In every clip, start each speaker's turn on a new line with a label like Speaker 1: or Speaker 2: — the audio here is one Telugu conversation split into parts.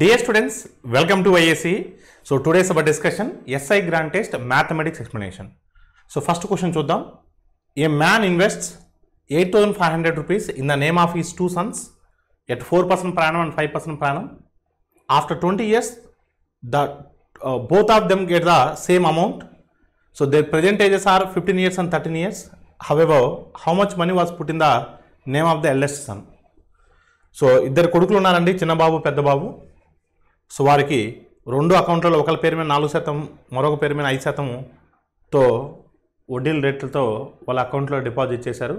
Speaker 1: Dear students, welcome to IAC. So today's our discussion SI Grant Test Mathematics Explanation. So first question చూద్దాం. A man invests 8,500 rupees in the name of his two sons at 4% per annum and 5% per annum. After 20 years, both of them get the same amount. So their present ages are 15 years and 13 years. However, how much money was put in the name of the eldest son? So ఇద్దరు కొడుకులు ఉన్నారండి, చిన్నబాబు పెద్దబాబు. సో వారికి రెండు అకౌంట్లలో ఒకరి పేరు మీద 4%, మరొక పేరు మీద 5%తో వడ్డీల రేట్లతో వాళ్ళ అకౌంట్లో డిపాజిట్ చేశారు.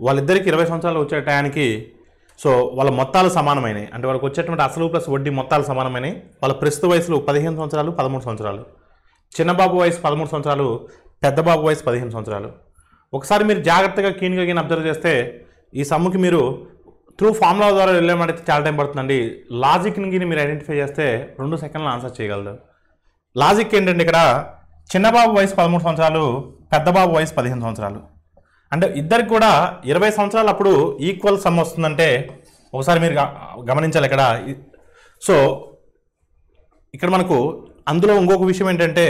Speaker 1: వాళ్ళిద్దరికి 20 సంవత్సరాలు వచ్చే టయానికి సో వాళ్ళ మొత్తాలు సమానమైనవి, అంటే వాళ్ళకి వచ్చేటువంటి అసలు ప్లస్ వడ్డీ మొత్తాలు సమానమైనవి. వాళ్ళ ప్రస్తుత వయసులో 15 సంవత్సరాలు 13 సంవత్సరాలు. చిన్నబాబు వయసు 13 సంవత్సరాలు, పెద్దబాబు వయసు 15 సంవత్సరాలు. ఒకసారి మీరు జాగ్రత్తగా కీన్గా అబ్జర్వ్ చేస్తే ఈ సమ్ముకి మీరు త్రూ ఫార్ములా ద్వారా వెళ్ళామంటే చాలా టైం పడుతుందండి. లాజిక్ని మీరు ఐడెంటిఫై చేస్తే 2 సెకండ్లు ఆన్సర్ చేయగలరు. లాజిక్ ఏంటంటే ఇక్కడ చిన్నబాబు వయసు 13 సంవత్సరాలు, పెద్దబాబు వయసు 15 సంవత్సరాలు. అంటే ఇద్దరికి కూడా 20 సంవత్సరాలు అప్పుడు ఈక్వల్ సమ్ వస్తుందంటే ఒకసారి మీరు గమనించాలి ఇక్కడ. సో ఇక్కడ మనకు అందులో ఇంకొక విషయం ఏంటంటే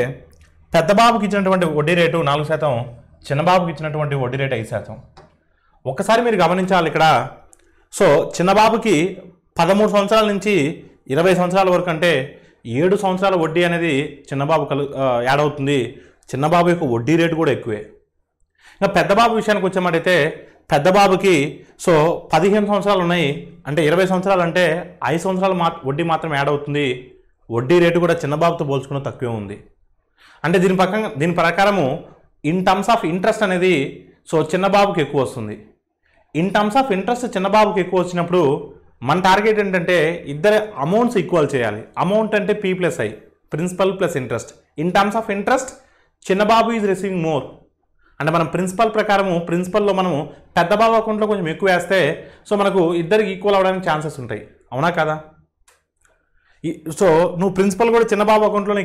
Speaker 1: పెద్దబాబుకి ఇచ్చినటువంటి వడ్డీ రేటు 4%, చిన్నబాబుకి ఇచ్చినటువంటి వడ్డీ రేటు 5%. ఒక్కసారి మీరు గమనించాలి ఇక్కడ. సో చిన్నబాబుకి 13 సంవత్సరాల నుంచి 20 సంవత్సరాల వరకు అంటే 7 సంవత్సరాల వడ్డీ అనేది చిన్నబాబు యాడ్ అవుతుంది. చిన్నబాబు యొక్క వడ్డీ రేటు కూడా ఎక్కువే. ఇంకా పెద్దబాబు విషయానికి వచ్చామంటే పెద్దబాబుకి సో 15 సంవత్సరాలు ఉన్నాయి, అంటే 20 సంవత్సరాలు అంటే 5 సంవత్సరాలు వడ్డీ మాత్రం యాడ్ అవుతుంది. వడ్డీ రేటు కూడా చిన్నబాబుతో పోల్చుకున్న తక్కువే ఉంది. అంటే దీని ప్రకారము ఇన్ టర్మ్స్ ఆఫ్ ఇంట్రెస్ట్ అనేది సో చిన్నబాబుకి ఎక్కువ వస్తుంది. ఇన్ టర్మ్స్ ఆఫ్ ఇంట్రెస్ట్ చిన్నబాబుకి ఎక్కువ వచ్చినప్పుడు మన టార్గెట్ ఏంటంటే ఇద్దరు అమౌంట్స్ ఈక్వల్ చేయాలి. అమౌంట్ అంటే P + I, principal plus interest. In terms of interest Chinnababu is receiving more. అంటే మనం ప్రిన్సిపల్ ప్రకారము ప్రిన్సిపల్లో మనము పెద్దబాబు అకౌంట్లో కొంచెం ఎక్కువ వేస్తే సో మనకు ఇద్దరికి ఈక్వల్ అవ్వడానికి ఛాన్సెస్ ఉంటాయి, అవునా కదా? సో నువ్వు ప్రిన్సిపల్ కూడా చిన్నబాబు అకౌంట్లో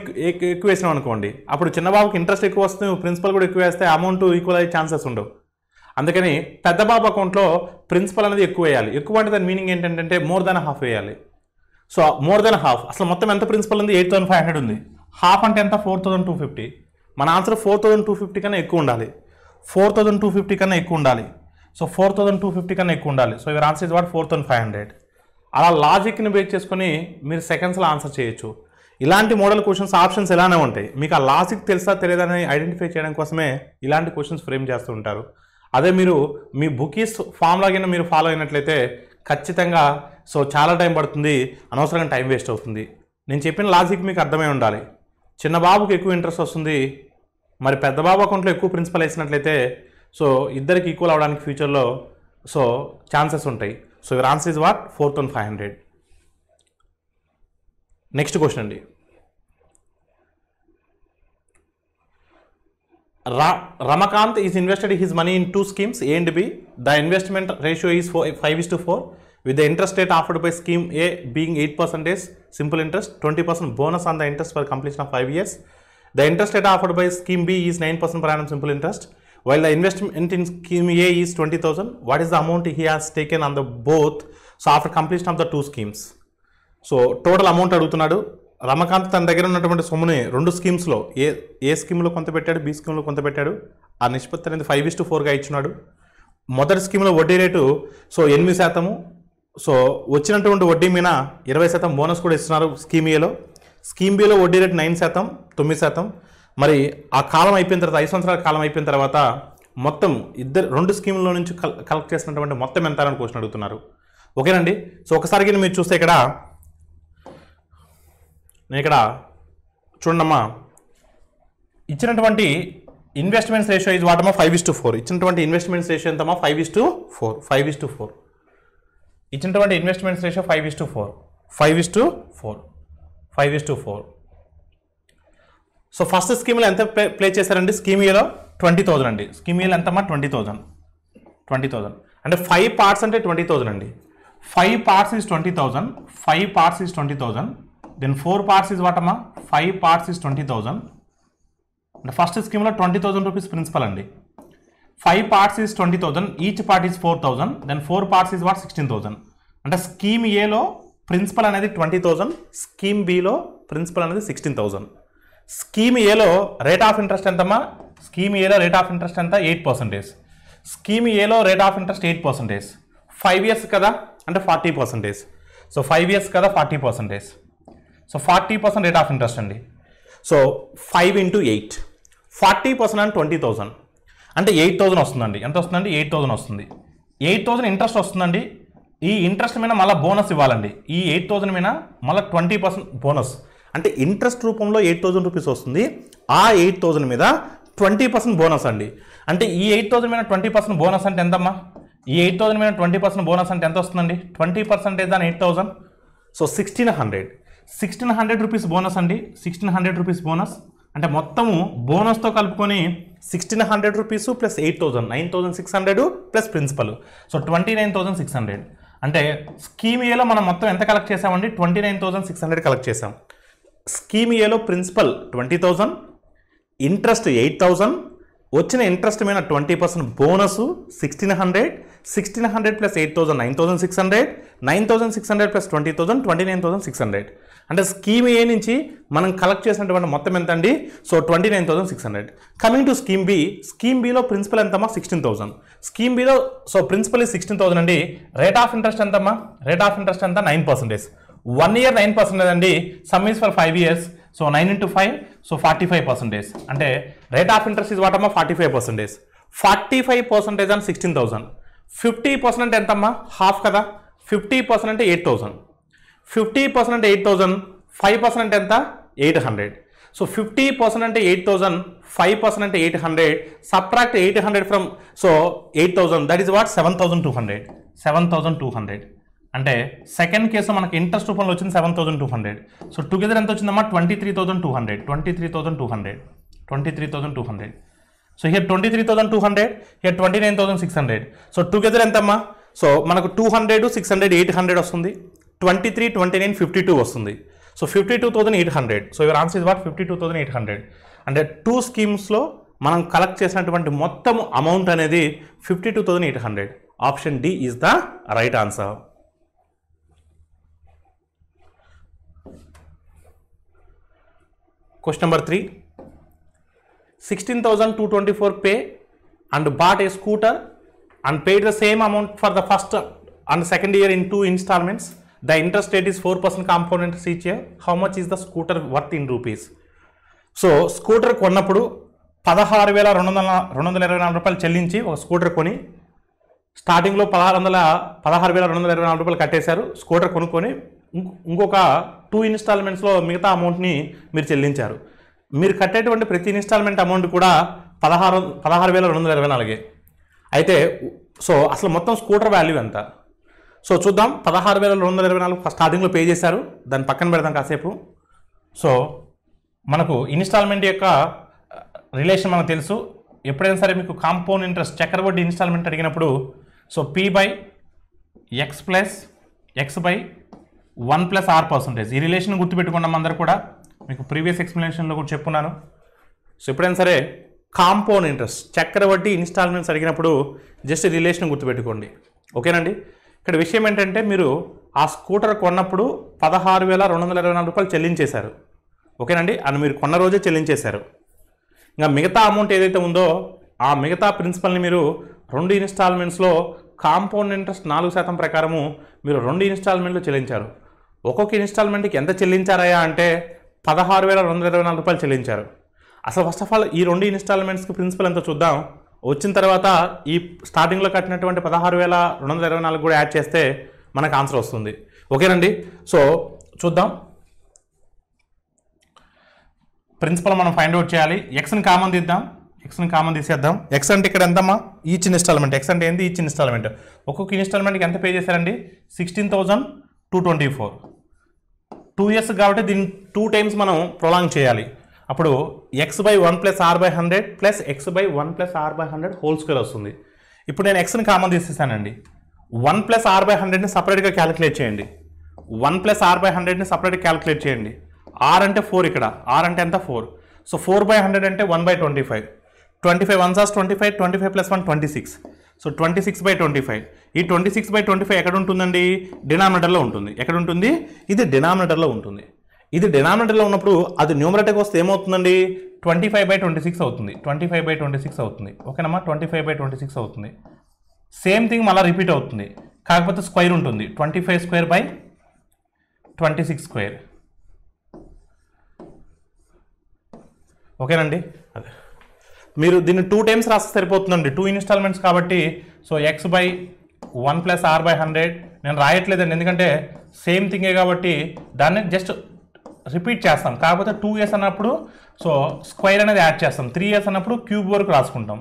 Speaker 1: ఎక్కువ వేసినావు అనుకోండి, అప్పుడు చిన్నబాబుకి ఇంట్రెస్ట్ ఎక్కువ వస్తుంది, నువ్వు ప్రిన్సిపల్ కూడా ఎక్కువ వేస్తే అమౌంట్ ఈక్వల్ అయ్యే ఛాన్సెస్ ఉండవు. అందుకని పెద్దబాబు అకౌంట్లో ప్రిన్సిపల్ అనేది ఎక్కువ వేయాలి. ఎక్కువ అంటే దాని మీనింగ్ ఏంటంటే మోర్ దాన్ హాఫ్ వేయాలి. So more than half. అసలు మొత్తం ఎంత ప్రిన్సిపల్ ఉంది? 8,500 ఉంది. హాఫ్ అంటే ఎంత? 4,250. మన ఆన్సర్ 4,250 కన్నా ఎక్కువ ఉండాలి. 4,250 కన్నా ఎక్కువ ఉండాలి. సో 4,250 కన్నా ఎక్కువ ఉండాలి. So your answer is what? 4,500. అలా లాజిక్ని బేస్ చేసుకొని మీరు సెకండ్స్లో ఆన్సర్ చేయొచ్చు. ఇలాంటి మోడల్ క్వశ్చన్స్ ఆప్షన్స్ ఎలానే ఉంటాయి. మీకు ఆ లాజిక్ తెలుసా తెలియదని ఐడెంటిఫై చేయడం కోసమే ఇలాంటి క్వశ్చన్స్ ఫ్రేమ్ చేస్తూ ఉంటారు. అదే మీరు మీ బుకీస్ ఫామ్ లాగిన మీరు ఫాలో అయినట్లయితే ఖచ్చితంగా సో చాలా టైం పడుతుంది, అనవసరంగా టైం వేస్ట్ అవుతుంది. నేను చెప్పిన లాజిక్ మీకు అర్థమై ఉండాలి. చిన్న బాబుకి ఎక్కువ ఇంట్రెస్ట్ వస్తుంది, మరి పెద్ద బాబు అకౌంట్లో ఎక్కువ ప్రిన్సిపల్ వేసినట్లయితే సో ఇద్దరికి ఈక్వల్ అవడానికి ఫ్యూచర్లో సో ఛాన్సెస్ ఉంటాయి. So your answer is what? 4,500. Next question అండి. Ramakant is invested his money in 2 schemes, A and B. The investment ratio is 5:4, with the interest rate offered by scheme A being 8% simple interest, 20% bonus on the interest for completion of 5 years. The interest rate offered by scheme B is 9% per annum simple interest, while the investment in scheme A is 20,000. What is the amount he has taken on the both? So after completion of the 2 schemes. So total amount అడుగుతున్నాడు. రమకాంత్ తన దగ్గర ఉన్నటువంటి సొమ్ముని 2 స్కీమ్స్లో ఏ స్కీమ్లో కొంత పెట్టాడు, బి స్కీమ్లో కొంత పెట్టాడు. ఆ నిష్పత్తి అనేది 5:4గా ఇచ్చినాడు. మొదటి స్కీమ్లో వడ్డీ రేటు సో 8%. సో వచ్చినటువంటి వడ్డీ మీద 20% బోనస్ కూడా ఇస్తున్నారు స్కీమ్ ఏలో. స్కీమ్ బిలో వడ్డీ రేటు 9%, 9%. మరి ఆ కాలం అయిపోయిన తర్వాత 5 సంవత్సరాల కాలం అయిపోయిన తర్వాత మొత్తం 2 స్కీమ్ల నుంచి కలెక్ట్ చేసినటువంటి మొత్తం ఎంత అని క్వశ్చన్ అడుగుతున్నారు. ఓకేనండి. సో ఒకసారికి మీరు చూస్తే ఇక్కడ నేను ఇక్కడ చూడమ్మా, ఇచ్చినటువంటి ఇన్వెస్ట్మెంట్స్ రేషియో ఇది వాటమ్మా 5:4. ఇచ్చినటువంటి ఇన్వెస్ట్మెంట్స్ రేషియో ఎంతమ్మా? 5:4. 5:4. ఇచ్చినటువంటి ఇన్వెస్ట్మెంట్స్ రేషియో 5:4. 5:4. 5:4. సో ఫస్ట్ స్కీమ్లో ఎంత ప్లే చేశారండి? స్కీమ్ ఏలో 20,000 అండి. స్కీమ్ ఏలో ఎంతమ్మా? 20,000. 20,000 అంటే 5 పార్ట్స్ అంటే 20,000 అండి. 5 parts is 20,000. 5 parts is 20,000. Then 4 parts is what amma? 5 parts is 20,000. The first scheme lo 20,000 rupees principal andi. 5 parts is 20,000. Each part is 4,000. Then 4 parts is what? 16,000. And the scheme A lo principal అనేది 20,000, స్కీమ్ బిలో ప్రిన్సిపల్ అనేది 16,000. స్కీమ్ ఏలో రేట్ ఆఫ్ ఇంట్రెస్ట్ ఎంతమ్మా? స్కీమ్ ఏలో రేట్ ఆఫ్ ఇంట్రెస్ట్ ఎంత? 8%. స్కీమ్ ఏలో రేట్ ఆఫ్ ఇంట్రెస్ట్ 8%. 5 years కదా అంటే 40%. సో 5 years కదా 40%. సో 40% రేట్ ఆఫ్ ఇంట్రెస్ట్ అండి. సో 5 into 8, 40% అంటే 20,000 అంటే 8,000 వస్తుందండి. ఎంత వస్తుందండి? 8,000 వస్తుంది. 8,000 ఇంట్రెస్ట్ వస్తుందండి. ఈ ఇంట్రెస్ట్ మీద మళ్ళీ బోనస్ ఇవ్వాలండి. ఈ 8,000 మీద మళ్ళీ 20% బోనస్ అంటే ఇంట్రెస్ట్ రూపంలో 8,000 రూపీస్ వస్తుంది. ఆ 8,000 మీద 20% బోనస్ అండి. అంటే ఈ 8,000 మీద 20% బోనస్ అంటే ఎంతమ్మా? ఈ 8,000 మీద 20% బోనస్ అంటే ఎంత వస్తుందండి? 20% దాని 8,000. సో 1,600 రూపీస్ బోనస్ అండి. 1,600 రూపీస్ బోనస్ అంటే మొత్తము బోనస్తో కలుపుకొని 1,600 rupees plus 8,000, 9,600 plus principal. So 29,600. అంటే స్కీమ్ ఏలో మనం మొత్తం ఎంత కలెక్ట్ చేసామండి? 29,600 కలెక్ట్ చేసాం. స్కీమ్ ఏలో ప్రిన్సిపల్ 20,000, ఇంట్రెస్ట్ 8,000, వచ్చిన ఇంట్రెస్ట్ మీద 20% బోనస్ 1,600 ప్లస్ 8,000, 9,600, 9,600 ప్లస్ 20,000, 29,600. అంటే స్కీమ్ ఏ నుంచి మనం కలెక్ట్ చేసినటువంటి మొత్తం ఎంత అండి? So 29,600. Coming to scheme B, scheme బిలో ప్రిన్సిపల్ ఎంతమ్మా? 16,000. స్కీమ్ బిలో సో ప్రిన్సిపల్ 16,000 అండి. రేట్ ఆఫ్ ఇంట్రెస్ట్ ఎంతమ్మా? రేట్ ఆఫ్ ఇంట్రెస్ట్ ఎంత? 9%. 1 year 9% అండి. Sum is for 5 years. So 9 into 5, so 45%. అంటే rate of interest is what అమ్మా? 45%. 45% అని 16,000. 50% అంటే ఎంతమ్మా? హాఫ్ కదా. 50% అంటే 8,000. 50% అంటే 8,000. 5% అంటే ఎంత? 800. సో 50% అంటే 8,000, 5% అంటే 800. Subtract 800 from so 8,000, that is what? 7,200. 7,200 అంటే సెకండ్ కేసు మనకి ఇంట్రెస్ట్ రూపంలో వచ్చింది 7,200. సో టుగెదర్ ఎంత వచ్చిందమ్మా? 23,200. 23,200. 23,200. So here 23,200, here 29,600. So together ఎంతమ్మా? సో మనకు 200, 600, 800 వస్తుంది. 23, 29, 52 వస్తుంది. So 52,800. So your answer is what? 52,800. అంటే 2 స్కీమ్స్లో మనం కలెక్ట్ చేసినటువంటి మొత్తం అమౌంట్ అనేది 52,800. Option D is the right answer. Question number 3. 16,224 pay and bought a scooter and paid the same amount for the first and second year in 2 installments. The interest rate is 4% compound interest each year. How much is the scooter worth in rupees? So scooter కొన్నప్పుడు 16,224 రూపాయలు చెల్లించి ఒక స్కూటర్ కొని స్టార్టింగ్లో 16,224 రూపాయలు కట్టేశారు. స్కూటర్ కొనుక్కొని ఇంకొక 2 ఇన్స్టాల్మెంట్స్లో మిగతా అమౌంట్ని మీరు చెల్లించారు. మీరు కట్టేటువంటి ప్రతి ఇన్స్టాల్మెంట్ అమౌంట్ కూడా 16,224. అయితే సో అసలు మొత్తం స్కూటర్ వాల్యూ ఎంత? సో చూద్దాం. 16,224 స్టార్టింగ్లో పే చేశారు. దాన్ని పక్కన పెడదాం కాసేపు. సో మనకు ఇన్స్టాల్మెంట్ యొక్క రిలేషన్ మనకు తెలుసు. ఎప్పుడైనా సరే మీకు కాంపౌండ్ ఇంట్రెస్ట్ చక్రవడ్డీ ఇన్స్టాల్మెంట్ అడిగినప్పుడు సో P/X ప్లస్ X/1+R%. ఈ రిలేషన్ గుర్తుపెట్టుకున్నాం అందరూ కూడా. మీకు ప్రీవియస్ ఎక్స్ప్లెనేషన్లో కూడా చెప్పున్నాను. సో ఎప్పుడైనా సరే కాంపౌండ్ ఇంట్రెస్ట్ చక్రవడ్డీ ఇన్స్టాల్మెంట్స్ అడిగినప్పుడు జస్ట్ రిలేషన్ గుర్తుపెట్టుకోండి. ఓకేనండి. ఇక్కడ విషయం ఏంటంటే మీరు ఆ స్కూటర్ కొన్నప్పుడు 16,224 రూపాయలు చెల్లించేశారు. ఓకేనండి. అని మీరు కొన్న రోజే చెల్లించేశారు. ఇంకా మిగతా అమౌంట్ ఏదైతే ఉందో ఆ మిగతా ప్రిన్సిపల్ని మీరు 2 ఇన్స్టాల్మెంట్స్లో కాంపౌండ్ ఇంట్రెస్ట్ 4% ప్రకారము మీరు 2 ఇన్స్టాల్మెంట్లు చెల్లించారు. ఒక్కొక్క ఇన్స్టాల్మెంట్కి ఎంత చెల్లించారయ్యా అంటే 16,224 రూపాయలు చెల్లించారు. అసలు ఫస్ట్ ఆఫ్ ఆల్ ఈ 2 ఇన్స్టాల్మెంట్స్కి ప్రిన్సిపల్ ఎంతో చూద్దాం. వచ్చిన తర్వాత ఈ స్టార్టింగ్లో కట్టినటువంటి 16,224 కూడా యాడ్ చేస్తే మనకు ఆన్సర్ వస్తుంది. ఓకేనండి. సో చూద్దాం. ప్రిన్సిపల్ మనం ఫైండ్ అవుట్ చేయాలి. ఎక్స్ని కామన్ తీద్దాం. ఎక్స్ని కామన్ తీసేద్దాం. ఎక్స్ అంటే ఇక్కడ ఎంతమ్మా? Each instalment. ఎక్స్ అంటే ఏంది? Each installment. ఒక్కొక్క ఇన్స్టాల్మెంట్కి ఎంత పే చేశారండి? 16,224. 2 years కాబట్టి దీన్ని 2 times మనం ప్రొలాంగ్ చేయాలి. అప్పుడు X/1+R/100 plus X/1+R/100 whole square వస్తుంది. ఇప్పుడు నేను ఎక్స్ని కామన్ తీసేసానండి. 1+R/100ని సపరేట్గా క్యాలిక్యులేట్ చేయండి. 1+R/100ని సపరేట్గా క్యాలిక్యులేట్ చేయండి. R అంటే 4, ఇక్కడ R అంటే ఎంత? 4. సో 4/100 అంటే 1/25. 25 1s 25, 25 + 1 26. సో 26/25. ఈ 26/25 ఎక్కడ ఉంటుందండి? డినామినేటర్లో ఉంటుంది. ఎక్కడ ఉంటుంది? ఇది డినామినేటర్లో ఉంటుంది. ఇది డినామినేటర్లో ఉన్నప్పుడు అది న్యూమరేటర్కి వస్తే ఏమవుతుందండి? 25/26 అవుతుంది. 25/26 అవుతుంది. ఓకేనమ్మా, 25/26 అవుతుంది. సేమ్ థింగ్ మళ్ళీ రిపీట్ అవుతుంది, కాకపోతే స్క్వేర్ ఉంటుంది. 25² ఓకేనండి. అదే మీరు దీన్ని 2 టైమ్స్ రాస్తే సరిపోతుందండి, 2 ఇన్స్టాల్మెంట్స్ కాబట్టి. సో x/1 + r/100 నేను రాయట్లేదండి, ఎందుకంటే సేమ్ థింగే కాబట్టి దాన్ని జస్ట్ రిపీట్ చేస్తాం. కాకపోతే 2s అన్నప్పుడు సో స్క్వేర్ అనేది యాడ్ చేస్తాం, 3s అన్నప్పుడు క్యూబ్ వరకు రాసుకుంటాం.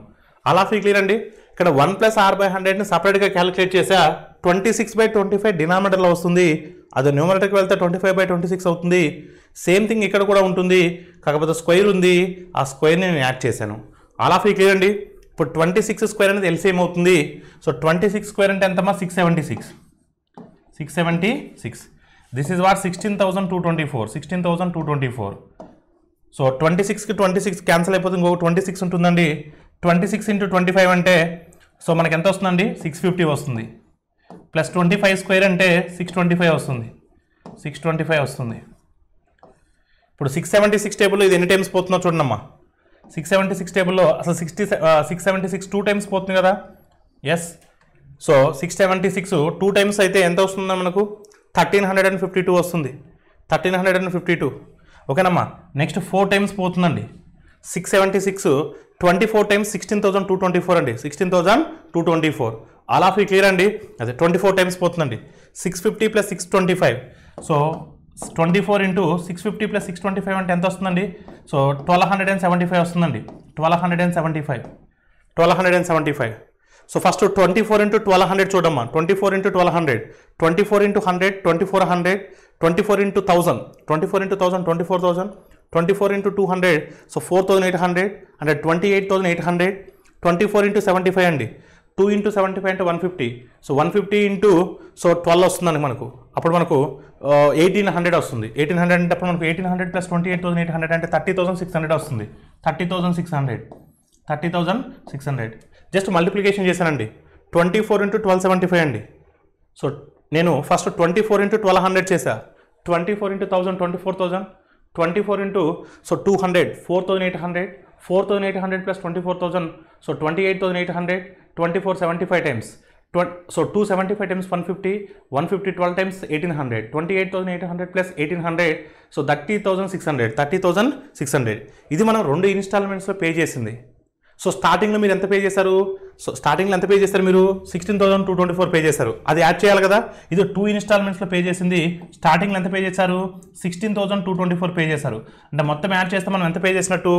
Speaker 1: అలా ఫీ క్లియర్ అండి. ఇక్కడ 1 + r/100ని సపరేట్గా క్యాలిక్యులేట్ చేసా. 26/25 డినామినేటర్లో వస్తుంది, అది న్యూమరేటర్కి వెళ్తే 25/26 అవుతుంది. సేమ్ థింగ్ ఇక్కడ కూడా ఉంటుంది, కాకపోతే స్క్వేర్ ఉంది, ఆ స్క్వేర్ని నేను యాడ్ చేశాను. అలా ఫీ క్లియర్ అండి. ఇప్పుడు 26² అనేది ఎల్సిఎం అవుతుంది. సో 26² అంటే ఎంతమ్మా? 676. This is what 16,224. సో 26కి 26 క్యాన్సిల్ అయిపోతుంది, ఇంకొక 26 ఉంటుందండి. 26 × 25 అంటే సో మనకి ఎంత వస్తుందండి? 650 వస్తుంది. ప్లస్ 25² అంటే 625 వస్తుంది. 625 వస్తుంది. ఇప్పుడు 676 టేబుల్లో ఇది ఎన్ని టైమ్స్ పోతుందో చూడమ్మా. 676 టేబుల్లో అసలు 676 2 టైమ్స్ పోతుంది కదా. ఎస్. సో 676 2 టైమ్స్ అయితే ఎంత వస్తుందో మనకు? 1352 వస్తుంది. 1352. ఓకేనమ్మా. నెక్స్ట్ 4 టైమ్స్ పోతుందండి. 676 24 టైమ్స్ 16,224 అండి. 16,224. ఆల్ ఆఫ్ యూ క్లియర్ అండి. అదే 24 టైమ్స్ పోతుందండి. 650 + 625. సో 24 × 650 + 625 అంటే ఎంత వస్తుందండి? సో 1275 వస్తుందండి. 1275. సో ఫస్ట్ 24 × 1200 చూడమ్మా. 24 × 1200, 24 × 100, 2400, 24 × 1000, 24 × 1000, 24,000, 24 × 200, సో 4,800 అంటే 28,800, 24 × 75 అండి. 2 × 75 అంటే 150. సో 150 × సో 12 వస్తుందండి మనకు. అప్పుడు మనకు 1800 వస్తుంది. 1800 అంటే అప్పుడు మనకు 1800 + 28,800 అంటే 30,600 వస్తుంది. 30,600 జస్ట్ మల్టిప్లికేషన్ చేశానండి. 24 × 1275 అండి. సో నేను ఫస్ట్ 24 × 1200 చేశా. 24 × 1000 24,000, 24 × so 200 4,800, 4,800 + 24,000 so 28,800, 24 75 times. So 275 times 150, 150 12 times 1800, 28,800 + 1800 so 30,600. ఇది మనం 2 ఇన్స్టాల్మెంట్స్లో పే చేసింది. సో స్టార్టింగ్లో మీరు ఎంత పే చేశారు? సో స్టార్టింగ్లో ఎంత పే చేశారు మీరు? 16,224 పే చేశారు. అది యాడ్ చేయాలి కదా. ఇది 2 ఇన్స్టాల్మెంట్స్లో పే చేసింది. స్టార్టింగ్లో ఎంత పే చేశారు? 16,224 పే చేశారు. అంటే మొత్తం యాడ్ చేస్తే మనం ఎంత పే చేసినట్టు?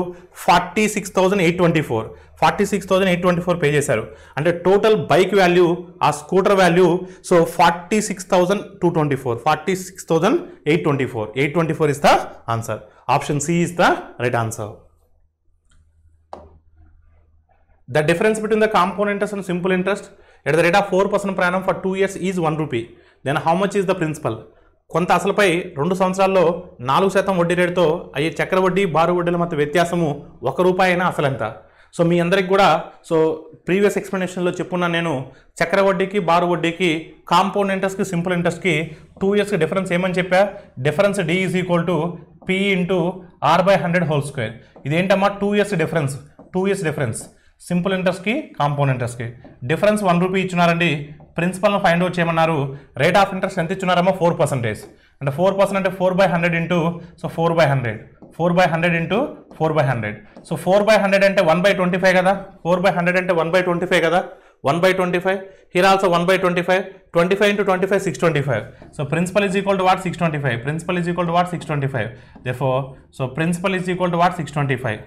Speaker 1: 46,824. 46,824 పే చేశారు. అంటే టోటల్ బైక్ వాల్యూ, ఆ scooter value so 46,224. 46,824. 824 is the answer. Option C is the right answer. The difference between the compound interest and simple interest at the rate of 4% per annum for 2 years is 1 rupee. Then how much is the principal? కొంత అసలుపై 2 సంవత్సరాల్లో 4% వడ్డీ రేటుతో అయ్యే చక్ర వడ్డీ, బారు వడ్డీల మధ్య వ్యత్యాసము 1 రూపాయి అయినా అసలు ఎంత? సో మీ అందరికి కూడా సో ప్రీవియస్ ఎక్స్ప్లెనేషన్లో చెప్పున్నాను నేను. చక్ర వడ్డీకి, బారు వడ్డీకి, కాంపౌండ్ ఇంట్రెస్ట్కి, సింపుల్ ఇంట్రెస్ట్కి 2 ఇయర్స్కి డిఫరెన్స్ ఏమని చెప్పా? Difference D = P × r/100². ఇదేంటమ్మా? 2 years difference. 2 years difference simple ఇంట్రెస్ట్కి, కాంపౌండ్ ఇంట్రెస్ట్కి డిఫరెన్స్ 1 రూపీ ఇచ్చినారండి. ప్రిన్సిపల్ను ఫైండ్ అవుట్ చేయమన్నారు. రేట్ ఆఫ్ ఇంట్రెస్ట్ ఎంత ఇచ్చున్నారమ్మా? 4%. అంటే 4% అంటే 4/100 ఇంటూ సో 4/100. 4/100 ఇంటూ 4/100. సో 4/100 అంటే 1/25 కదా. 4/100 అంటే 1/25 కదా. 1/25. Here also 1/25. 25 × 25 625. So principal is equal to what? 625. Principal is equal to what? 625. Therefore, so principal is equal to what? 625.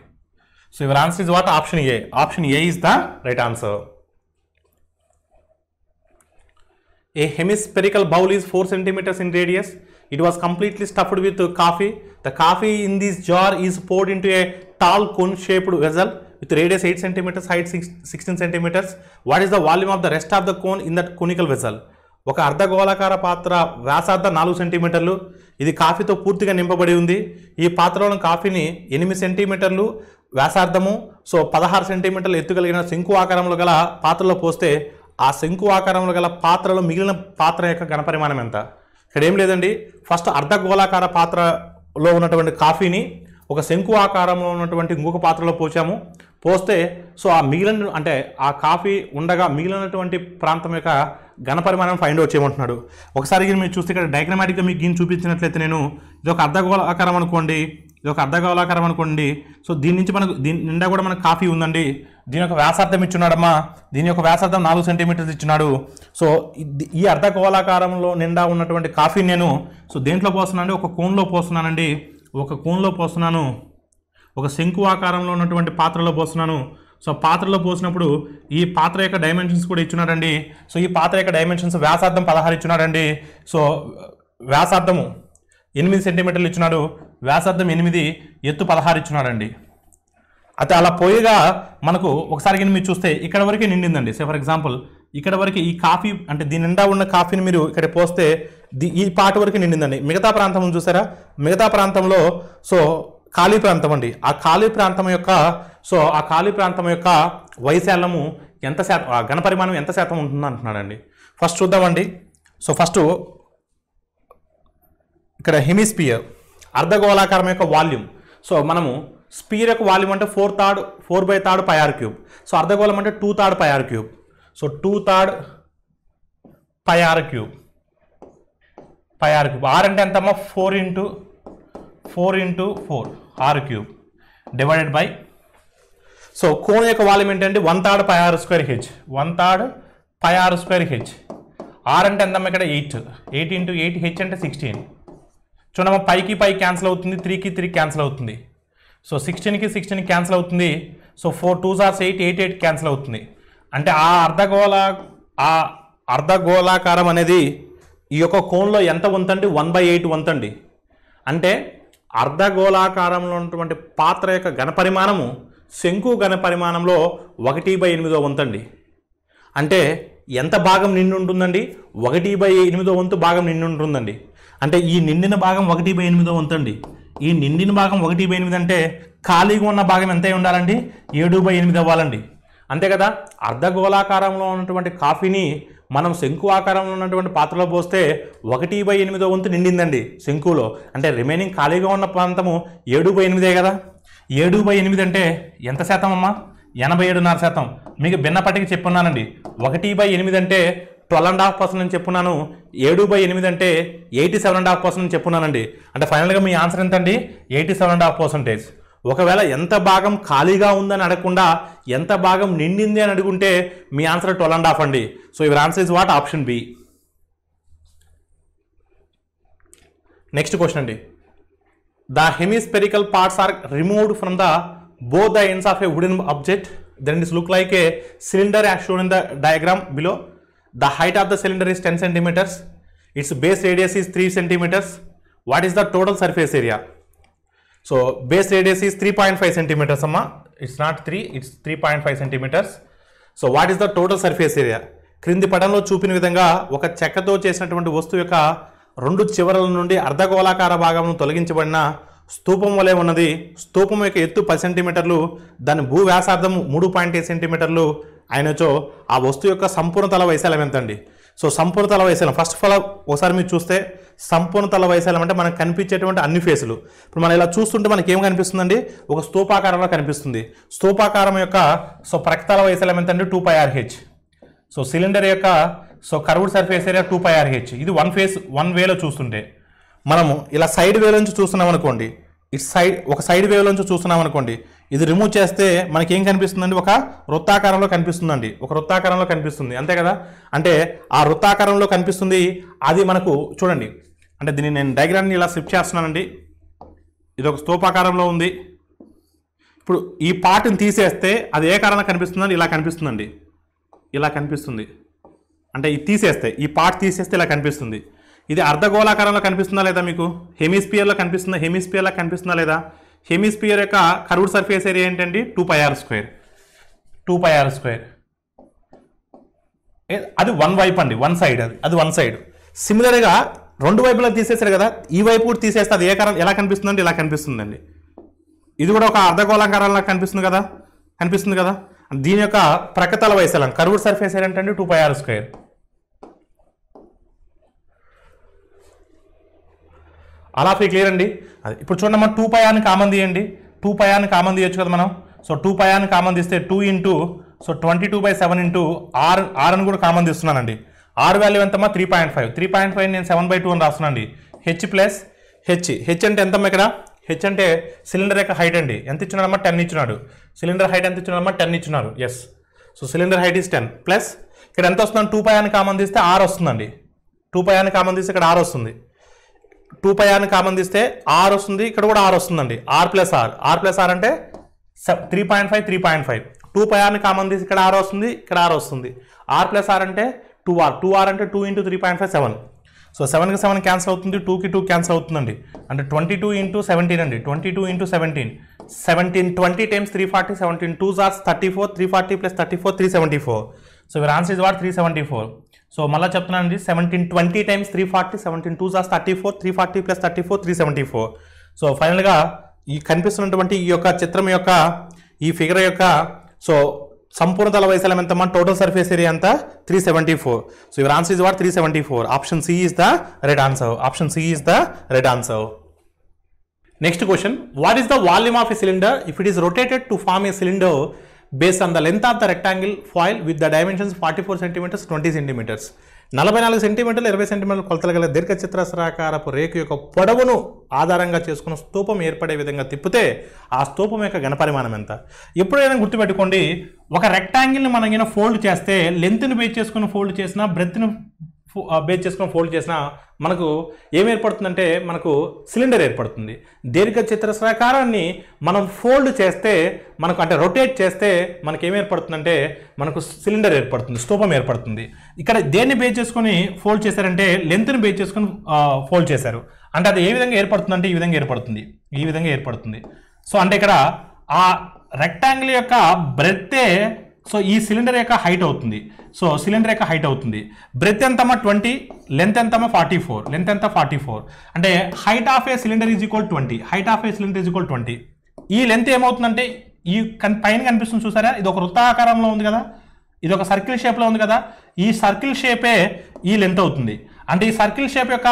Speaker 1: So your answer is what? Option A. Option A is the right answer. A hemispherical bowl is 4 centimeters in radius. It was completely stuffed with coffee. The coffee in this jar is poured into a tall cone-shaped vessel with radius 8 centimeters, height 16 centimeters. What is the volume of the rest of the cone in that conical vessel? ఒక అర్ధగోళాకార పాత్ర వ్యాసార్థం 4 సెంటీమీటర్లు. ఇది కాఫీతో పూర్తిగా నింపబడి ఉంది. ఈ పాత్రలోని కాఫీని 8 సెంటీమీటర్లు వ్యాసార్థము సో 16 సెంటీమీటర్లు ఎత్తు కలిగిన శంకు ఆకారంలో గల పాత్రలో పోస్తే ఆ శంకు ఆకారంలో గల పాత్రలో మిగిలిన పాత్ర యొక్క ఘనపరిమాణం ఎంత? ఇక్కడ ఏం లేదండి, ఫస్ట్ అర్ధగోళాకార పాత్రలో ఉన్నటువంటి కాఫీని ఒక శంకు ఆకారంలో ఉన్నటువంటి ఇంకొక పాత్రలో పోసాము. పోస్తే సో ఆ మిగిలిన అంటే ఆ కాఫీ ఉండగా మిగిలినటువంటి ప్రాంతం యొక్క ఘనపరిమాణం ఫైండ్ అవుట్ చేయమంటున్నాడు. ఒకసారి మీరు చూస్తే ఇక్కడ డయాగ్రమాటిక్గా మీకు దీన్ని చూపించినట్లయితే, నేను ఇది ఒక అర్ధగోళాకారం అనుకోండి, ఇది ఒక అర్ధగోళాకారం అనుకోండి. సో దీని నుంచి మనకు దీని నిండా కూడా మనకు కాఫీ ఉందండి. దీని యొక్క వ్యాసార్థం ఇచ్చున్నాడమ్మా, దీని యొక్క వ్యాసార్థం 4 సెంటీమీటర్స్ ఇచ్చినాడు. సో ఈ అర్ధగోళాకారంలో నిండా ఉన్నటువంటి కాఫీ నేను సో దేంట్లో పోస్తున్నానండి, ఒక కోన్లో పోస్తున్నానండి. ఒక కోన్లో పోస్తున్నాను, ఒక శంకు ఆకారంలో ఉన్నటువంటి పాత్రలో పోస్తున్నాను. సో పాత్రలో పోసినప్పుడు ఈ పాత్ర యొక్క డైమెన్షన్స్ కూడా ఇచ్చున్నాడండి. సో ఈ పాత్ర యొక్క డైమెన్షన్స్ వ్యాసార్థం 16 ఇచ్చున్నాడండి. సో వ్యాసార్థము 8 సెంటీమీటర్లు ఇచ్చినాడు, వ్యాసార్థం 8, ఎత్తు 16 ఇచ్చున్నాడండి. అయితే అలా పోయిగా మనకు ఒకసారి మీరు చూస్తే ఇక్కడ వరకే నిండిందండి. సో ఫర్ ఎగ్జాంపుల్ ఇక్కడ వరకు ఈ కాఫీ అంటే దీని నిండా ఉన్న కాఫీని మీరు ఇక్కడ పోస్తే ఈ పార్ట్ వరకు నిండిందండి. మిగతా ప్రాంతం చూసారా, మిగతా ప్రాంతంలో సో ఖాళీ ప్రాంతం అండి. ఆ ఖాళీ ప్రాంతం యొక్క వైశాల్యము ఎంత శాతం, ఆ ఘనపరిమాణం ఎంత శాతం ఉంటుందో అంటున్నాడండి. ఫస్ట్ చూద్దామండి. సో ఫస్ట్ ఇక్కడ హెమిస్పియర్ అర్ధగోళాకారం యొక్క వాల్యూమ్. సో మనము స్పియర్ యొక్క వాల్యూమ్ అంటే 4/3 πr³. సో అర్ధగోళం అంటే 2/3 πr³. So 2/3 πr³. ఆర్ అంటే ఎంతమ్మా, 4 × 4 r³ divided by so cone యొక్క వాల్యూమ్ ఏంటంటే 1/3 πr²h. 1/3 πr²h. ఆర్ అంటే ఎంతమ్మా ఇక్కడ 8 × 8, హెచ్ అంటే 16. చూడమ్మా, పైకి క్యాన్సిల్ అవుతుంది, 3కి 3 క్యాన్సిల్ అవుతుంది. సో 16కి 16 క్యాన్సిల్ అవుతుంది. సో 4 2s are 8, 8 క్యాన్సిల్ అవుతుంది. అంటే ఆ అర్ధగోళాకారం అనేది ఈ యొక్క కోన్లో ఎంత వంతండి, 1/8 వంతండి. అంటే అర్ధగోళాకారంలో ఉన్నటువంటి పాత్ర యొక్క ఘనపరిమాణము శంకు ఘనపరిమాణంలో 1/8 వంతండి. అంటే ఎంత భాగం నిండి ఉంటుందండి, 1/8 వంతు భాగం నిండి ఉంటుందండి. అంటే ఈ నిండిన భాగం 1/8 వంతండి. ఈ నిండిన భాగం 1/8 అంటే ఖాళీగా ఉన్న భాగం ఎంత ఉండాలండి, 7/8 అవ్వాలండి. అంతే కదా. అర్ధగోళాకారంలో ఉన్నటువంటి కాఫీని మనం శంకు ఆకారంలో ఉన్నటువంటి పాత్రలో పోస్తే 1/8 వంతు నిండిందండి శంకులో. అంటే రిమైనింగ్ ఖాళీగా ఉన్న ప్రాంతము 7/8 కదా. 7/8 అంటే ఎంత శాతం అమ్మా, 87.5%. మీకు భిన్నపట్టికి చెప్పున్నానండి. 1/8 అంటే 12.5% అని చెప్పున్నాను. 7/8 అంటే 87.5% అని చెప్పున్నానండి. అంటే ఫైనల్గా మీ ఆన్సర్ ఎంత అండి, 87.5%. ఒకవేళ ఎంత భాగం ఖాళీగా ఉందని అడగకుండా ఎంత భాగం నిండింది అని అడుగుంటే మీ ఆన్సర్ 12.5 అండి. So your answer is what, option B. Next question అండి. The hemispherical parts are removed from the both the ends of a wooden object, then it look like a cylinder as shown in the diagram below. The height of the cylinder is 10 centimeters. Its base radius is 3 centimeters. What is the total surface area? So base radius is 3.5 centimeters amma. It's not 3, it's 3.5 centimeters. So what is the total surface area? క్రింది పటంలో చూపిన విధంగా ఒక చెక్కతో చేసినటువంటి వస్తువు యొక్క 2 చివరల నుండి అర్ధగోళాకార భాగమును తొలగించబడిన స్తూపం వలె ఉన్నది. స్తూపం యొక్క ఎత్తు 10 సెంటీమీటర్లు, దాని భూ వ్యాసార్థం 3.8 సెంటీమీటర్లు అయినచో ఆ వస్తువు యొక్క సంపూర్ణ తల వైశాల్యం ఎంత అండి? సో సంపూర్ణ తల వైశాల్యం ఫస్ట్ ఆఫ్ ఆల్ ఒకసారి మీరు చూస్తే సంపూర్ణ తల వైశాల్యం అంటే మనకు కనిపించేటువంటి అన్ని ఫేసులు. ఇప్పుడు మనం ఇలా చూస్తుంటే మనకి ఏం కనిపిస్తుందండి, ఒక స్తూపాకారంలో కనిపిస్తుంది. స్తూపాకారం యొక్క సో ప్రక్తల వైశాల్యం ఎంత అండి, 2πrh. సో సిలిండర్ యొక్క so curved surface area 2πrh. ఇది వన్ వేలో చూస్తుంటే. మనము ఇలా సైడ్ వేవ్ నుంచి చూస్తున్నాం అనుకోండి, ఒక సైడ్ వేవ్ నుంచి చూస్తున్నాం అనుకోండి, ఇది రిమూవ్ చేస్తే మనకి ఏం కనిపిస్తుందండి, ఒక వృత్తాకారంలో కనిపిస్తుందండి, ఒక వృత్తాకారంలో కనిపిస్తుంది. అంతే కదా. అంటే ఆ వృత్తాకారంలో కనిపిస్తుంది, అది మనకు చూడండి. అంటే దీన్ని నేను డయాగ్రామ్ని ఇలా షిఫ్ట్ చేస్తున్నానండి. ఇది ఒక స్తూపాకారంలో ఉంది. ఇప్పుడు ఈ పార్ట్ని తీసేస్తే అది ఏ కారణంగా కనిపిస్తుందండి, ఇలా కనిపిస్తుందండి, ఇలా కనిపిస్తుంది. అంటే ఇది తీసేస్తే, ఈ పార్ట్ తీసేస్తే ఇలా కనిపిస్తుంది. ఇది అర్ధగోళాకారంలో కనిపిస్తుందా లేదా మీకు, హెమిస్పియర్లో కనిపిస్తుందా, హెమిస్పియర్లో కనిపిస్తుందా లేదా? హెమిస్పియర్ యొక్క కర్వ్డ్ సర్ఫేస్ ఏరియా ఏంటండి, 2πr². అది వన్ వైపు అండి, వన్ సైడ్, అది వన్ సైడ్. సిమిలర్గా రెండు వైపులా తీసేసారు కదా, ఈ వైపు కూడా తీసేస్తే అది ఎలా కనిపిస్తుందండి, ఇలా కనిపిస్తుందండి. ఇది కూడా ఒక అర్ధగోళాకారంలో కనిపిస్తుంది కదా. దీని యొక్క ప్రక్కతల వైశాల్యం కర్వ్డ్ సర్ఫేస్ ఏరియా అంటే 2πr². అలా క్లియర్ అండి. అది ఇప్పుడు చూడండి మనం 2πr కామన్ తీయండి. 2πr కామన్ తీయచ్చు కదా మనం. సో 2πr కామన్ తీస్తే 2 ఇంటూ 22/7 ఇంటూ ఆర్ అని కూడా కామన్ తీస్తున్నానండి. ఆర్ వాల్యూ ఎంతమ్మా 3.5. 3.5 నేను 7/2 అని రాస్తున్నానండి. హెచ్ ప్లస్ హెచ్ అంటే ఎంతమ్మా ఇక్కడ? హెచ్ అంటే సిలిండర్ యొక్క హైట్ అండి. ఎంత ఇచ్చినాడమ్మా? 10 ఇచ్చినాడు. సిలిండర్ హైట్ ఎంత ఇచ్చినాడమ్మా? 10 ఇచ్చినారు. Yes. So cylinder height is 10 plus ఇక్కడ ఎంత వస్తుందండి? 2πr కామన్ తీస్తే ఆర్ వస్తుందండి. 2πr కామన్ తీస్తే ఇక్కడ ఆర్ వస్తుంది. 2πr కామన్ తీస్తే ఆర్ వస్తుంది, ఇక్కడ కూడా ఆర్ వస్తుందండి. ఆర్ ప్లస్ ఆర్ అంటే 3.5. 2πr కామన్ తీసి ఇక్కడ ఆర్ వస్తుంది, ఇక్కడ ఆర్ వస్తుంది. ఆర్ ప్లస్ ఆర్ అంటే 2r అంటే 2 ఇంటూ 3.5 7. సో 7కి 7 క్యాన్సిల్ అవుతుంది, 2కి 2 క్యాన్సిల్ అవుతుందండి. అంటే 22 ఇంటూ 17 అండి. 22 into 17 20 times 340. 17 2s are 34. 340 plus 34 374. So your answer is what 374. So మళ్ళీ చెప్తున్నానండి 1720 times 340. 17 2s are 34. 340 plus 34 374. So ఫైనల్గా ఈ కనిపిస్తున్నటువంటి ఈ యొక్క చిత్రం యొక్క ఈ ఫిగర్ యొక్క సో సంపూర్ణ తల వైశాల్యం ఎంతమ్మా? టోటల్ సర్ఫేస్ ఏరియా అంతా 374. So your answer is what 374. Option C is the right answer. Option C is the right answer. Next question, what is the volume of a cylinder if it is rotated to form a cylinder based on the length of the rectangle foil with the dimensions 44 centimeters 20 centimeters. 44 సెంటీమీటర్లు 20 సెంటీమీటర్ల కొలతలు గల దీర్ఘచతురస్రాకారపు రేఖ యొక్క పొడవును ఆధారంగా చేసుకున్న స్తూపం ఏర్పడే విధంగా తిప్పితే ఆ స్తూపం యొక్క ఘనపరిమాణం ఎంత? ఎప్పుడైనా గుర్తుపెట్టుకోండి, ఒక రెక్టాంగిల్ని మనం ఫోల్డ్ చేస్తే లెంత్ని బేస్ చేసుకుని ఫోల్డ్ చేసినా బ్రెత్ని బేస్ చేసుకుని ఫోల్డ్ చేసినా మనకు ఏం ఏర్పడుతుందంటే మనకు సిలిండర్ ఏర్పడుతుంది. దీర్ఘచతురస్రాకారాన్ని మనం ఫోల్డ్ చేస్తే మనకు అంటే రొటేట్ చేస్తే మనకు ఏం ఏర్పడుతుందంటే మనకు సిలిండర్ ఏర్పడుతుంది, స్తూపం ఏర్పడుతుంది. ఇక్కడ దేన్ని బేస్ చేసుకొని ఫోల్డ్ చేశారంటే లెంత్ని బేస్ చేసుకొని ఫోల్డ్ చేశారు. అంటే అది ఏ విధంగా ఏర్పడుతుందంటే ఈ విధంగా ఏర్పడుతుంది, ఈ విధంగా ఏర్పడుతుంది. సో అంటే ఇక్కడ ఆ రెక్టాంగిల్ యొక్క బ్రెత్తే సో ఈ సిలిండర్ యొక్క హైట్ అవుతుంది. సో సిలిండర్ యొక్క హైట్ అవుతుంది. బ్రెత్ ఎంతమ్మా 20, లెంత్ ఎంతమ్మా 44. లెంత్ ఎంత 44 అంటే height of A cylinder is equal 20. Height of A cylinder is equal 20. ఈ లెంత్ ఏమవుతుందంటే ఈ పైన కనిపిస్తుంది చూసారా, ఇది ఒక వృత్తాకారంలో ఉంది కదా, ఇది ఒక సర్కిల్ షేప్లో ఉంది కదా, ఈ సర్కిల్ షేపే ఈ లెంత్ అవుతుంది. అంటే ఈ సర్కిల్ షేప్ యొక్క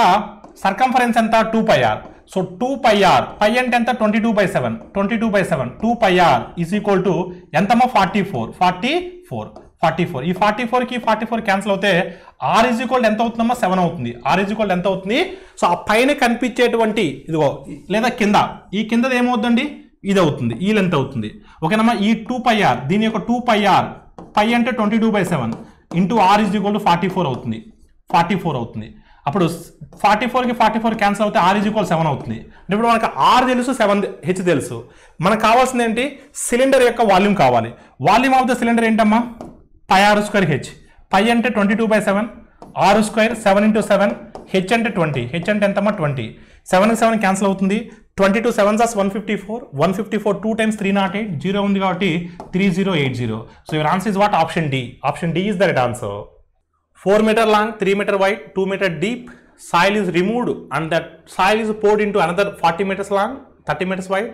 Speaker 1: సర్కంఫరెన్స్ ఎంత 2πr. సో 2πr పై అంటే ఎంత 22/7. 22/7 2πr ఈజ్ ఈక్వల్ టు ఎంతమ్మా 44. ఈ 44కి 44 క్యాన్సిల్ అవుతే ఆర్ ఈజ్ ఈక్వల్ ఎంత అవుతుందమ్మా 7 అవుతుంది. ఆర్ ఈజ్ ఈక్వల్ ఎంత అవుతుంది? సో ఆ పైన కనిపించేటువంటి ఇదిగో లేదా కింద ఈ కిందది ఏమవుతుందండి ఇది అవుతుంది, ఈ లెంత్ అవుతుంది. ఓకేనమ్మా. ఈ 2πr దీని యొక్క 2πr పై అంటే 22/7 into r is equal to 44 అవుతుంది. 44 అవుతుంది. అప్పుడు 44కి 44 క్యాన్సిల్ అవుతే ఆర్ ఈజ్ ఈక్వల్ 7 అవుతుంది. ఇప్పుడు మనకు ఆర్ తెలుసు, 7 హెచ్ తెలుసు. మనకు కావాల్సింది ఏంటి? సిలిండర్ యొక్క వాల్యూమ్ కావాలి. వాల్యూమ్ ఆఫ్ ద సిలిండర్ ఏంటమ్మా πr² హెచ్. పై అంటే 22/7, r² 7 into 7, హెచ్ అంటే 20. హెచ్ అంటే ఎంతమ్మా 20. 7కి 7 క్యాన్సిల్ అవుతుంది. 22 7s 154. 154 2 times 308. 0 ఉంది కాబట్టి 3080. So your answer is what option D. Option D is the right answer. 4 meter long, 3 meter wide, 2 meter deep. Soil is removed and that soil is poured into another 40 meters long, 30 meters wide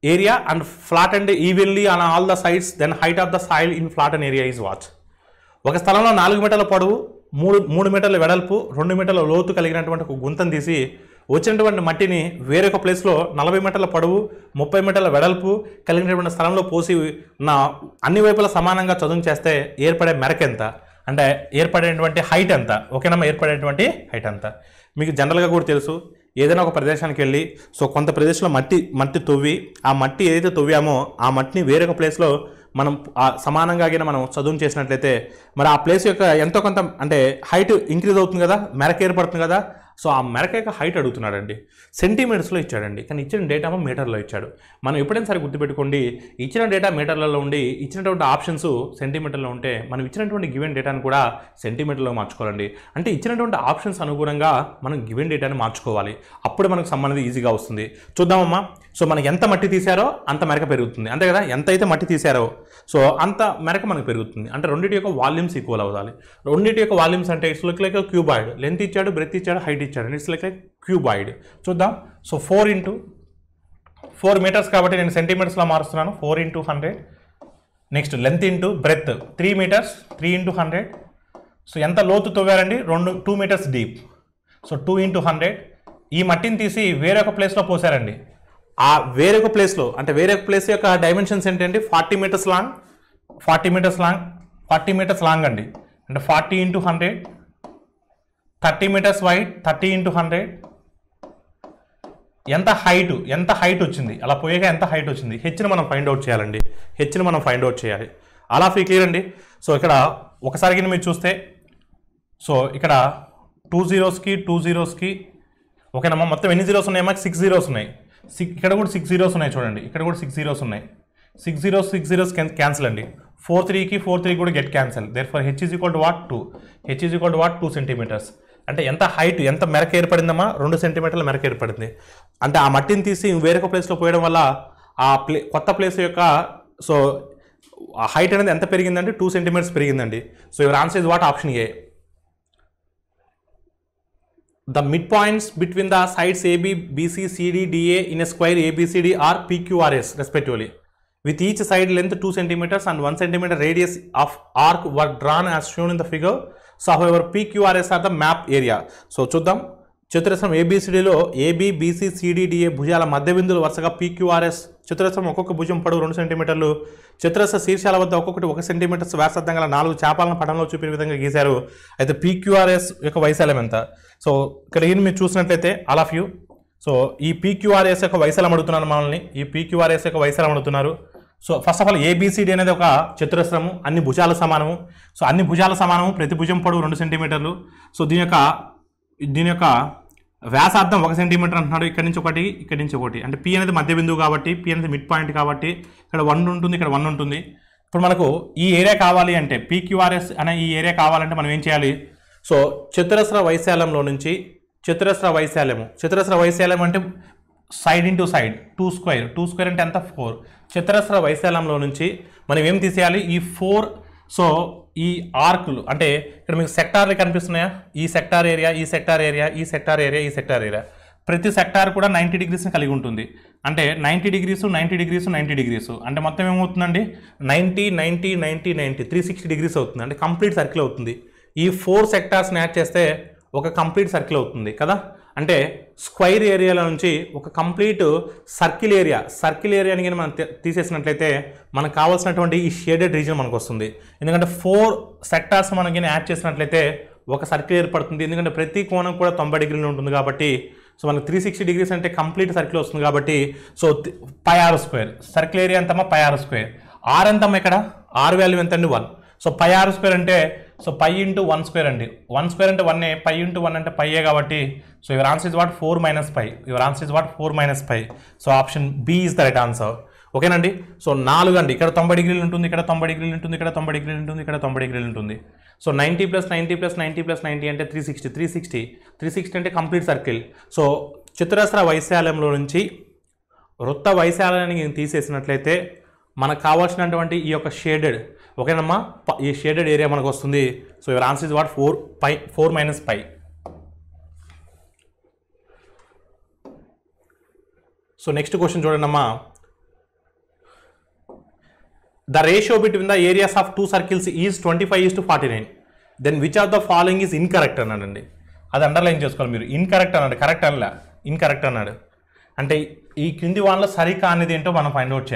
Speaker 1: area and flattened evenly on all the sides. Then height of the soil in flattened area is what? ఒక స్థలంలో 4 మీటర్ల పొడవు, 3 మీటర్ల వెడల్పు, 2 మీటర్ల లోతు కలిగినటువంటి ఒక గుంతను తీసి వచ్చినటువంటి మట్టిని వేరొక ప్లేస్లో 40 మీటర్ల పొడవు, 30 మీటర్ల వెడల్పు కలిగినటువంటి స్థలంలో పోసి ఉన్న అన్ని వైపులా సమానంగా చదును చేస్తే ఏర్పడే మెరక ఎంత అంటే ఏర్పడేటువంటి హైట్ ఎంత? ఓకేనమ్మా. ఏర్పడేటువంటి హైట్ ఎంత మీకు జనరల్గా కూడా తెలుసు. ఏదైనా ఒక ప్రదేశానికి వెళ్ళి సో కొంత ప్రదేశంలో మట్టి తవ్వి ఆ మట్టి ఏదైతే తవ్వామో ఆ మట్టిని వేరొక ప్లేస్లో మనం సమానంగా మనం చదువు చేసినట్లయితే మరి ఆ ప్లేస్ యొక్క ఎంతో కొంత అంటే హైట్ ఇంక్రీజ్ అవుతుంది కదా, మెరక ఏర్పడుతుంది కదా. సో ఆ మెరక యొక్క హైట్ అడుగుతున్నాడండి. సెంటీమీటర్స్లో ఇచ్చాడండి, కానీ ఇచ్చిన డేటా మీటర్లో ఇచ్చాడు. మనం ఎప్పుడైనా సరే గుర్తుపెట్టుకోండి, ఇచ్చిన డేటా మీటర్లలో ఉండి ఇచ్చినటువంటి ఆప్షన్స్ సెంటీమీటర్లో ఉంటే మనం ఇచ్చినటువంటి గివెన్ డేటాను కూడా సెంటీమీటర్లో మార్చుకోవాలండి. అంటే ఇచ్చినటువంటి ఆప్షన్స్ అనుగుణంగా మనం గివెన్ డేటాని మార్చుకోవాలి. అప్పుడు మనకు సంబంధం ఈజీగా వస్తుంది. చూద్దామమ్మా. సో మనకి ఎంత మట్టి తీశారో అంత మెరక పెరుగుతుంది, అంతే కదా. ఎంత అయితే మట్టి తీశారో సో అంత మెరక మనకు పెరుగుతుంది. అంటే రెండింటి యొక్క వాల్యూమ్స్ ఈక్వల్ అవ్వాలి. రెండింటి యొక్క వాల్యూమ్స్ అంటే ఇట్స్ లైక్ క్యూబాయిడ్. లెంత్ ఇచ్చాడు, బ్రెత్ ఇచ్చాడు, హైట్ ఇచ్చాడు. It's like cuboid. చూద్దాం. సో 4 into 4 మీటర్స్ కాబట్టి నేను సెంటీమీటర్స్లో మారుస్తున్నాను. 4 into 100 next length into breadth 3 metres, 3 into 100. So ఎంత లోతు తవ్వారండి? 2 మీటర్స్ డీప్. So 2 into 100. ఈ మట్టిని తీసి వేరొక ప్లేస్లో పోసారండి. ఆ వేరొక ప్లేస్లో అంటే వేరొక ప్లేస్ యొక్క డైమెన్షన్స్ ఏంటంటే 40 metres long, 40 metres long, 40 metres long అండి. అంటే 40 ఇంటూ 100, 30 మీటర్స్ వైడ్, 30 ఇంటూ 100. ఎంత హైట్ వచ్చింది అలా పోయేగా ఎంత హైట్ వచ్చింది? హెచ్ని మనం ఫైండ్ అవుట్ చేయాలండి. హెచ్ని మనం ఫైండ్ అవుట్ చేయాలి. అలా ఫీ క్లియర్ అండి. సో ఇక్కడ ఒకసారి కింద మీరు చూస్తే సో ఇక్కడ 2 zeros-కి 2 zeros-కి ఓకేనమ్మా. మొత్తం ఎన్ని జీరోస్ ఉన్నాయమ్మా? 6 zeros ఉన్నాయి. ఇక్కడ కూడా 6 zeros ఉన్నాయి చూడండి. ఇక్కడ కూడా 6 zeros ఉన్నాయి. 6 zeros క్యాన్సిల్ అండి. 4 3కి 4 3 కూడా get cancel. Therefore h is equal to what? 2. H is equal to what? 2 centimetres. అంటే ఎంత హైట్, ఎంత మెరక ఏర్పడిందమ్మా? 2 సెంటీమీటర్ల మెరక ఏర్పడింది. అంటే ఆ మట్టిని తీసి వేరొక ప్లేస్లో పోయడం వల్ల ఆ కొత్త ప్లేస్ యొక్క సో ఆ హైట్ అనేది ఎంత పెరిగిందంటే 2 సెంటీమీటర్స్ పెరిగిందండి. So your answer is what? Option A. The midpoints between the sides AB, BC, CD, DA in a square ABCD are PQRS respectively. With each side length 2 centimeters and 1 centimeter radius of arc were drawn as shown in the figure. So however PQRS are the map area. So చూద్దాం. చతురస్రం ABCDలో AB, BC, CD, DA భుజాల మధ్య బిందువులు వరుసగా PQRS. చతురస్రం ఒక్కొక్క భుజం పొడవు 2 సెంటీమీటర్లు. చతురస్ర శీర్షాల వద్ద ఒక్కొక్కటి 1 సెంటీమీటర్స్ వ్యాసార్థం గల 4 చేపలను పటంలో చూపిన విధంగా గీశారు. అయితే PQRS యొక్క వైశాల్యం ఎంత? సో ఇక్కడ ఈయన మీరు చూసినట్లయితే ఆల్ ఆఫ్ యూ సో ఈ PQRS యొక్క వైశాల్యం అడుగుతున్నారు మనల్ని. ఈ PQRS యొక్క వైశాల్యం అడుగుతున్నారు. So first of all ABCD అనేది ఒక చతురస్రము, అన్ని భుజాల సమానము. సో అన్ని భుజాల సమానము, ప్రతి భుజం పొడవు 2 సెంటీమీటర్లు. సో దీని యొక్క వ్యాసార్థం 1 సెంటీమీటర్ అంటున్నాడు. ఇక్కడ నుంచి ఒకటి, ఇక్కడ నుంచి ఒకటి. అంటే P అనేది మధ్య బిందువు కాబట్టి, P అనేది మిడ్ పాయింట్ కాబట్టి ఇక్కడ 1 ఉంటుంది, ఇక్కడ 1 ఉంటుంది. ఇప్పుడు మనకు ఈ ఏరియా కావాలి అంటే PQRS అనే ఈ ఏరియా కావాలంటే మనం ఏం చేయాలి? సో చతురస్ర వైశాల్యంలో నుంచి చతురస్ర వైశాల్యం అంటే side into side 2 square. 2 square అంటే ఎంత? 4. చతురస్ర వైశాల్యంలో నుంచి మనం ఏం తీసేయాలి? ఈ 4. సో ఈ ఆర్కులు అంటే ఇక్కడ మీకు సెక్టార్లు కనిపిస్తున్నాయా? ఈ సెక్టార్ ఏరియా, ఈ సెక్టార్ ఏరియా, ఈ సెక్టార్ ఏరియా, ఈ సెక్టార్ ఏరియా. ప్రతి సెక్టార్ కూడా 90 degreesని కలిగి ఉంటుంది. అంటే 90 degrees, 90 degrees, 90 degrees. అంటే మొత్తం ఏమవుతుందండి? 90 90 90 90 360 degrees అవుతుంది. అంటే కంప్లీట్ సర్కిల్ అవుతుంది. ఈ 4 సెక్టార్స్ని యాడ్ చేస్తే ఒక కంప్లీట్ సర్కిల్ అవుతుంది కదా. అంటే స్క్వైర్ ఏరియాల నుంచి ఒక కంప్లీట్ సర్కిల్ ఏరియాని కానీ మనం తీసేసినట్లయితే మనకు కావాల్సినటువంటి ఈ షేడెడ్ రీజన్ మనకు వస్తుంది. ఎందుకంటే 4 సెక్టార్స్ మనకి యాడ్ చేసినట్లయితే ఒక సర్కిల్ ఏర్పడుతుంది. ఎందుకంటే ప్రతి కోణం కూడా 90 degrees ఉంటుంది కాబట్టి సో మనకు 360 degrees అంటే కంప్లీట్ సర్కిల్ వస్తుంది కాబట్టి so pi r square. Circle area ఎంతమ్మా? Pi r square. ఆర్ ఎంతమ్మా? ఇక్కడ ఆర్ వాల్యూ ఎంత అండి? 1. సో పై ఆర్ స్క్వేర్ అంటే సో పై ఇంటూ 1 స్క్వేర్ అండి. 1 స్క్వేర్ అంటే 1, పై ఇంటూ 1 అంటే పైయే కాబట్టి so your answer is what? 4 - π. Your answer is what? 4 - π. So option B is the right answer. ఓకేనండి. సో 4 అండి. ఇక్కడ 90 degrees ఉంటుంది, ఇక్కడ 90 degrees ఉంటుంది, ఇక్కడ 90 degrees ఉంటుంది, ఇక్కడ 90 degrees ఉంటుంది. సో 90 + 90 + 90 + 90 అంటే 360 అంటే కంప్లీట్ సర్కిల్. సో చతురస్ర వైశాల్యంలో నుంచి వృత్త వైశాల్యాన్ని తీసేసినట్లయితే మనకు కావాల్సినటువంటి ఈ యొక్క షేడెడ్ ఓకేనమ్మా ఈ షేడెడ్ ఏరియా మనకు వస్తుంది. So your answer is what? 4 - π. So next question చూడండి అమ్మా. The ratio between the areas of 2 circles is 25:49. Then which of the following is incorrect అన్నాడండి. అది అండర్లైన్ చేసుకోవాలి మీరు. ఇన్కరెక్ట్ అన్నాడు, కరెక్ట్ అనలా, ఇన్కరెక్ట్ అన్నాడు. అంటే ఈ క్రింది వాళ్ళలో సరికానిది ఏంటో మనం ఫైండ్ అవుట్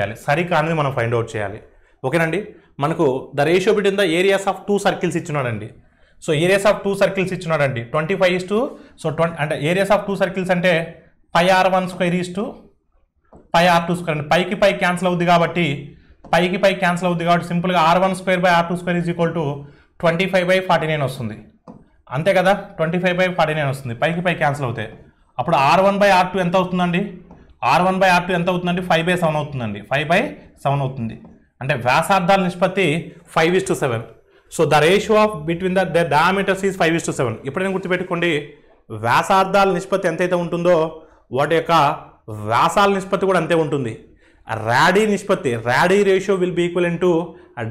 Speaker 1: చేయాలి. ఓకేనండి. మనకు the ratio between the areas of 2 circles ఇచ్చినాడండి. సో ఏరియాస్ ఆఫ్ 2 circles ఇచ్చినాడండి 25 సో అంటే ఏరియాస్ ఆఫ్ 2 circles అంటే పై r1² ఈస్టు పై r2² అంటే పైకి పై క్యాన్సిల్ అవుద్ది కాబట్టి సింపుల్గా r1² / r2² is equal to 25/49 వస్తుంది. అంతే కదా, 25/49 వస్తుంది. పైకి పై క్యాన్సిల్ అవుతాయి. అప్పుడు r1/r2 ఎంత అవుతుందండి? r1/r2 ఎంత అవుతుందండి? 5/7 అవుతుందండి. 5/7 అవుతుంది. అంటే వ్యాసార్థాల నిష్పత్తి 5:7. So the ratio of between the diameters is 5:7. ఎప్పుడైనా గుర్తుపెట్టుకోండి, వ్యాసార్థాల నిష్పత్తి ఎంతైతే ఉంటుందో వాటి యొక్క వ్యాసాల నిష్పత్తి కూడా అంతే ఉంటుంది. Radii ratio will be equivalent to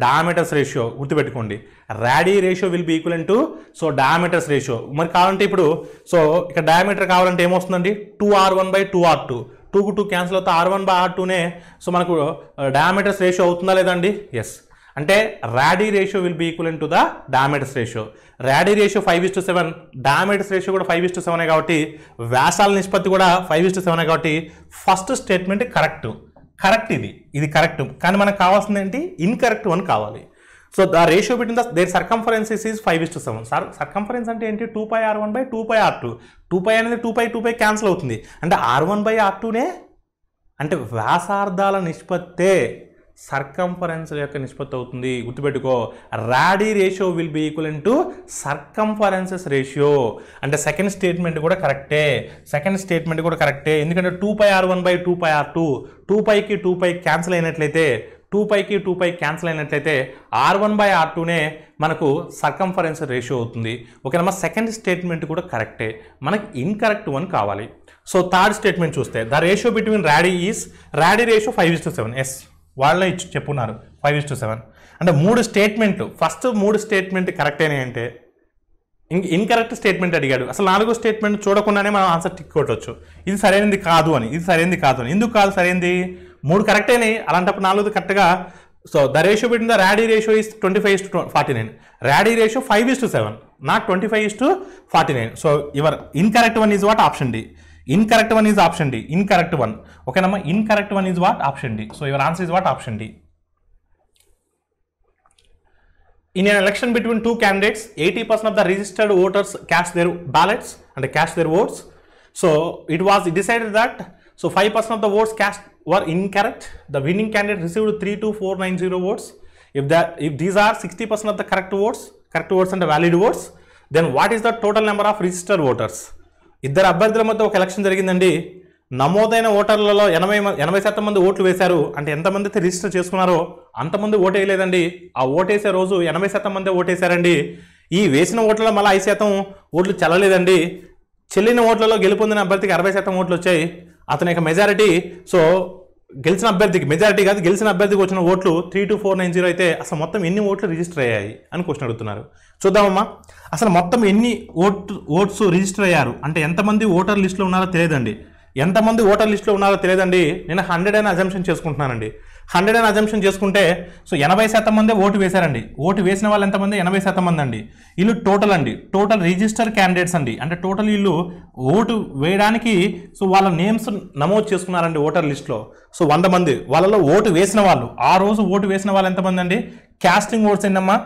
Speaker 1: diameters ratio. గుర్తుపెట్టుకోండి, radii ratio will be equivalent to so diameters ratio. మరి కావాలంటే ఇప్పుడు సో ఇక్కడ డయామీటర్ కావాలంటే ఏమొస్తుందండి? 2r1/2r2. 2 కు 2 క్యాన్సిల్ అవుతా r1/r2నే సో మనకు డయామీటర్స్ రేషియో అవుతుందా లేదండి? ఎస్. అంటే radii ratio will be equal to the diameters ratio. Radii ratio 5:7, diameters ratio కూడా 5:7 కాబట్టి వ్యాసాల నిష్పత్తి కూడా 5:7 కాబట్టి ఫస్ట్ స్టేట్మెంట్ కరెక్ట్ ఇది కరెక్ట్. కానీ మనకు కావాల్సింది ఏంటి, ఇన్కరెక్ట్ వన్ కావాలి. So the ratio between their circumferences is 5:7. Circumference అంటే ఏంటి, 2πr1/2πr2. 2π అనేది 2π క్యాన్సిల్ అవుతుంది, అంటే r1/r2నే, అంటే వ్యాసార్థాల నిష్పత్తే సర్కంఫరెన్స్ యొక్క నిష్పత్తి అవుతుంది. గుర్తుపెట్టుకో, radii ratio will be equal to circumferences ratio. అంటే సెకండ్ స్టేట్మెంట్ కూడా కరెక్టే, ఎందుకంటే 2πr1/2πr2, 2πకి 2π క్యాన్సిల్ అయినట్లయితే, 2πకి 2π క్యాన్సిల్ అయినట్లయితే r1/r2నే మనకు సర్కంఫరెన్స్ రేషియో అవుతుంది. ఓకేనమ్మా, సెకండ్ స్టేట్మెంట్ కూడా కరెక్టే, మనకి ఇన్కరెక్ట్ వన్ కావాలి. సో థర్డ్ స్టేట్మెంట్ చూస్తే the ratio between radii ratio 5:7. Yes, వాళ్ళే చెప్పున్నారు 5:7. అంటే ఫస్ట్ మూడు స్టేట్మెంట్ కరెక్టేనే అంటే ఇన్కరెక్ట్ స్టేట్మెంట్ అడిగాడు. అసలు 4వ స్టేట్మెంట్ చూడకుండానే మనం ఆన్సర్ టిక్ కొట్టవచ్చు, ఇది సరైనది కాదు అని. ఎందుకు కాదు సరైనది, 3 కరెక్ట్ అయినాయి, అలాంటప్పుడు 4ది కరెక్ట్గా. So the ratio between the radii ratio is 25:49, radii ratio 5:7, not 25:49. So your incorrect one is what, option D. Incorrect one is option D. Incorrect one. Okay, nama. Incorrect one is what? Option D. So your answer is what? Option D. In an election between two candidates, 80% of the registered voters cast their ballots and cast their votes. So it was decided that 5% of the votes cast were incorrect. The winning candidate received 32490 votes. If these are 60% of the correct votes and the valid votes, then what is the total number of registered voters? ఇద్దరు అభ్యర్థుల మధ్య ఒక ఎలక్షన్ జరిగిందండి. నమోదైన ఓటర్లలో 80% మంది ఓట్లు వేశారు. అంటే ఎంతమంది అయితే రిజిస్టర్ చేసుకున్నారో అంతమంది ఓటు వేయలేదండి. ఆ ఓటేసే రోజు 80% మంది ఓటేశారండి. ఈ వేసిన ఓట్లలో మళ్ళీ 5% ఓట్లు చెల్లలేదండి. చెల్లిన ఓట్లలో గెలుపొందిన అభ్యర్థికి 60% ఓట్లు వచ్చాయి. అతని యొక్క మెజారిటీ, సో గెలిచిన అభ్యర్థికి మెజారిటీ కాదు, గెలిచిన అభ్యర్థికి వచ్చిన ఓట్లు 32490 అయితే అసలు మొత్తం ఎన్ని ఓట్లు రిజిస్టర్ అయ్యాయి అని క్వశ్చన్ అడుగుతున్నారు. చూద్దామమ్మా, అసలు మొత్తం ఎన్ని ఓట్స్ రిజిస్టర్ అయ్యారు అంటే ఎంతమంది ఓటర్ లిస్టులో ఉన్నారో తెలియదండి. నేను 100 అని అజంప్షన్ చేసుకుంటున్నానండి. 100 అని అజంప్షన్ చేసుకుంటే సో 80% మందే ఓటు వేశారండి. ఓటు వేసిన వాళ్ళు ఎంతమంది, 80% మంది అండి. వీళ్ళు టోటల్ అండి, టోటల్ రిజిస్టర్ క్యాండిడేట్స్ అండి. అంటే టోటల్ వీళ్ళు ఓటు వేయడానికి సో వాళ్ళ నేమ్స్ నమోదు చేసుకున్నారండి ఓటర్ లిస్ట్లో. సో 100 మంది, వాళ్ళలో ఓటు వేసిన వాళ్ళు, ఆ రోజు ఓటు వేసిన వాళ్ళు ఎంతమంది అండి, క్యాస్టింగ్ ఓట్స్ ఏంటమ్మా,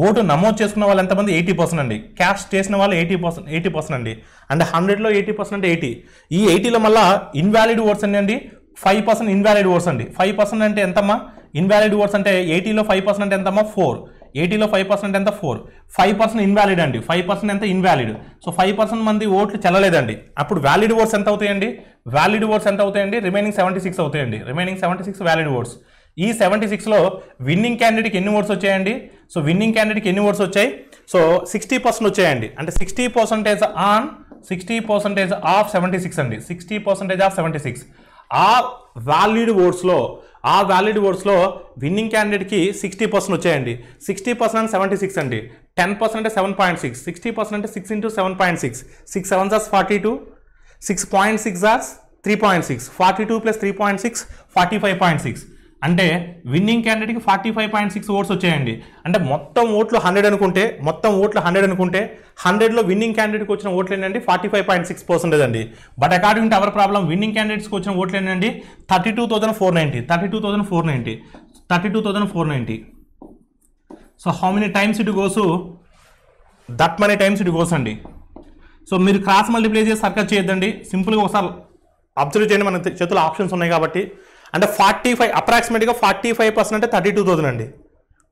Speaker 1: ఓటు నమోదు చేసుకున్న వాళ్ళు ఎంతమంది, 80% అండి. క్యాస్ట్ చేసిన వాళ్ళు 80% అండి. అంటే 100లో 80% అంటే 80. ఈ 80లో మళ్ళీ ఇన్వాలిడ్ ఓట్స్ అండి 5% ఇన్వాలిడ్ ఓట్స్ అండి. 5% అంటే ఎంతమ్మా, ఇన్వాలిడ్ ఓట్స్ అంటే 80లో 5% అంటే ఎంతమ్మా, 4. 80లో 5% ఎంత, 4. 5% ఇన్వాలిడ్ అండి. 5% ఎంత, ఇన్వాలిడ్. సో 5% మంది ఓట్లు చెల్లలేదండి. అప్పుడు వ్యాలిడ్ ఓట్స్ ఎంత అవుతాయండి, రిమైనింగ్ 76 అవుతాయండి. Remaining 76 valid votes. ఈ 76లో విన్నింగ్ క్యాండిడేట్కి ఎన్ని ఓట్స్ వచ్చాయండి, సో విన్నింగ్ క్యాండిడేట్కి ఎన్ని ఓట్స్ వచ్చాయి, సో 60% వచ్చాయండి. అంటే 60% ఆన్ 60% ఆఫ్ 76 అండి. 60% ఆఫ్ 76. ఆ వ్యాలిడ్ ఓట్స్లో విన్నింగ్ క్యాండిడేట్కి 60% వచ్చాయండి. 60% అంటే 76 అండి. 10% అంటే 7.6. 60% అంటే 6 into 7.6. 6 7s are 42. 6.6 are 3.6. 42 plus 3.6 45.6. అంటే విన్నింగ్ క్యాండిడేట్కి 45.6 ఓట్స్ వచ్చాయండి. అంటే మొత్తం ఓట్లు 100 అనుకుంటే 100లో విన్నింగ్ క్యాండిడేట్కి వచ్చిన ఓట్లు ఏంటండి 45.6% అండి. But according to our problem winning క్యాండిడేట్స్కి వచ్చిన ఓట్లు ఏంటండి 32,490. So how many times it goes, that many times it goes అండి. సో మీరు క్రాస్ మల్టిప్లై చేసి సర్కల్ చేయొద్దండి, సింపుల్గా ఒకసారి అబ్జర్వ్ చేయండి. మన చేతుల్లో ఆప్షన్స్ ఉన్నాయి కాబట్టి. అంటే 45 అప్రాక్సిమేట్గా 45% అంటే 32,000 అండి.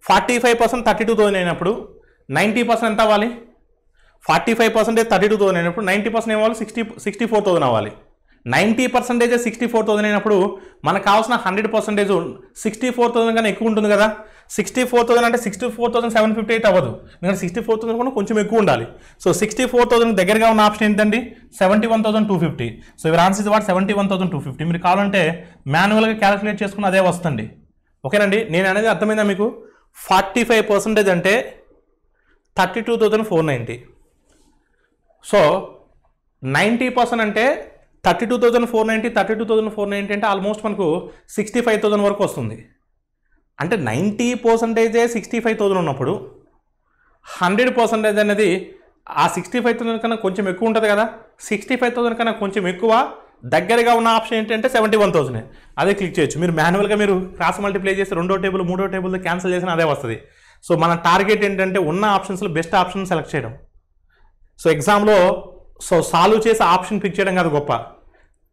Speaker 1: 45% 32,000 అయినప్పుడు 90% ఎంత అవ్వాలి, 45% 32,000 అయినప్పుడు 90% ఏమవ్వాలి, 64,000 అవ్వాలి. 90% 64,000 అయినప్పుడు మనకు కావాల్సిన 100% 64,000 కన్నా ఎక్కువ ఉంటుంది కదా. 64,000 అంటే 64,758 అవ్వదు, ఎందుకంటే 64,000 కూడా కొంచెం ఎక్కువ ఉండాలి. సో 64,000 దగ్గరగా ఉన్న ఆప్షన్ ఏంటండి 71,250. So your answer is what 71,250. మీరు కావాలంటే మాన్యువల్గా క్యాలిక్యులేట్ చేసుకుని అదే వస్తుంది. ఓకేనండి, నేను అనేది అర్థమైందా మీకు. 45% అంటే 32,490. సో 90% అంటే 32,490 అంటే ఆల్మోస్ట్ మనకు 65,000 వరకు వస్తుంది. అంటే 90% 65,000 ఉన్నప్పుడు 100% అనేది ఆ 65,000 కన్నా కొంచెం ఎక్కువ ఉంటుంది కదా. 65,000 కన్నా కొంచెం ఎక్కువ దగ్గరగా ఉన్న ఆప్షన్ ఏంటంటే 71,000. అదే క్లిక్ చేయొచ్చు. మీరు మాన్యువల్గా మీరు క్రాస్ మల్టిప్లై చేసి రెండో టేబుల్ మూడో టేబుల్ క్యాన్సిల్ చేసిన అదే వస్తుంది. సో మన టార్గెట్ ఏంటంటే ఉన్న ఆప్షన్స్లో బెస్ట్ ఆప్షన్ సెలెక్ట్ చేయడం. సో ఎగ్జామ్లో సాల్వ్ చేసి ఆప్షన్ పిక్ చేయడం కాదు గొప్ప,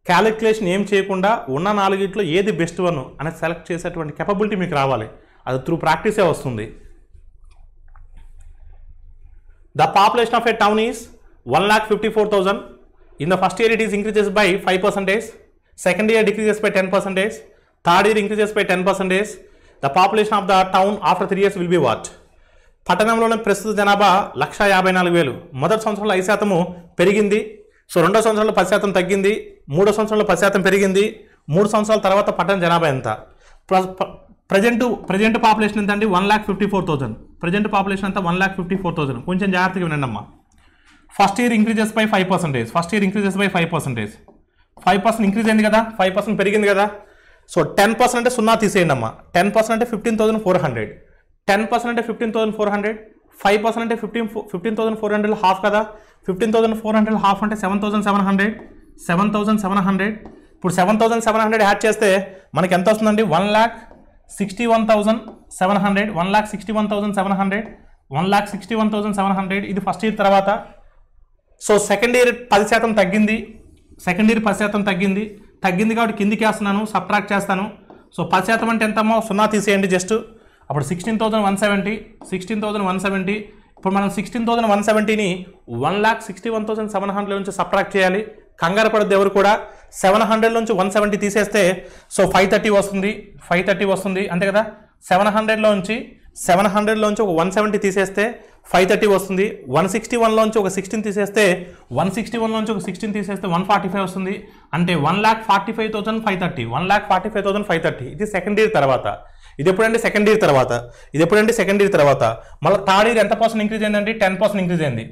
Speaker 1: క్యాలిక్యులేషన్ ఏం చేయకుండా ఉన్న 4 ఏది బెస్ట్ వన్ అనేది సెలెక్ట్ చేసేటువంటి కెపబిలిటీ మీకు రావాలి. అది త్రూ ప్రాక్టీసే వస్తుంది. The population of a town is 1,54,000. In the first year it is increases by 5%, second year decreases by 10%, third year increases by 10%. The population of the town after 3 years will be what? పట్టణంలోని ప్రస్తుత జనాభా 1,54,000. మొదటి సంవత్సరంలో 5% పెరిగింది. సో రెండో సంవత్సరంలో 10% తగ్గింది. మూడో సంవత్సరంలో 10% పెరిగింది. 3 సంవత్సరాల తర్వాత పట్టణ జనాభా ఎంత? ప్రజెంట్ పాపులేషన్ ఎంత అండి? 1,54,000. ప్రజెంట్ పాపులేషన్ అంతా 1,54,000. కొంచెం జాగ్రత్తగా వినండి అమ్మా. First year increases by 5%. First year increases by 5%. 5% increase అయింది కదా, 5% పెరిగింది కదా. సో 10% అంటే 0 తీసేయండి అమ్మా. 10% అంటే 15,400. 10% అంటే 15,400. 5% అంటే 15,400 హాఫ్ కదా. 15,400 హాఫ్ అంటే 7,700. 7,700. ఇప్పుడు 7,700 యాడ్ చేస్తే మనకి ఎంత వస్తుందండి? 1,61,700. 1,61,700. 1,61,700. ఇది ఫస్ట్ ఇయర్ తర్వాత. సో సెకండ్ ఇయర్ 10% తగ్గింది. సెకండ్ ఇయర్ 10% తగ్గింది. తగ్గింది కాబట్టి కిందికి వేస్తున్నాను, సబ్ట్రాక్ట్ చేస్తాను. సో 10% అంటే ఎంతమ్మో 0 తీసేయండి జస్ట్. అప్పుడు 16,170. 16,170. ఇప్పుడు మనం 16,170ని 1,61,700 నుంచి సబ్ట్రాక్ట్ చేయాలి. కంగారు పడద్దు ఎవరు కూడా. 700 నుంచి 170 తీసేస్తే సో 530 వస్తుంది. 530 వస్తుంది అంతే కదా. 700లోంచి ఒక 170 తీసేస్తే 530 వస్తుంది. 161లోంచి ఒక 16 తీసేస్తే 161లోంచి ఒక 16 తీసేస్తే 145 వస్తుంది. అంటే 1,45,530. 1,45,530. ఇది సెకండ్ ఇయర్ తర్వాత. ఇది ఎప్పుడంటే సెకండ్ ఇయర్ తర్వాత. ఇది ఎప్పుడంటే సెకండ్ ఇయర్ తర్వాత. మళ్ళీ థర్డ్ ఇయర్ ఎంత పర్సెంట్ ఇంక్రీజ్ అయిందండి? 10% ఇంక్రీజ్ అయింది.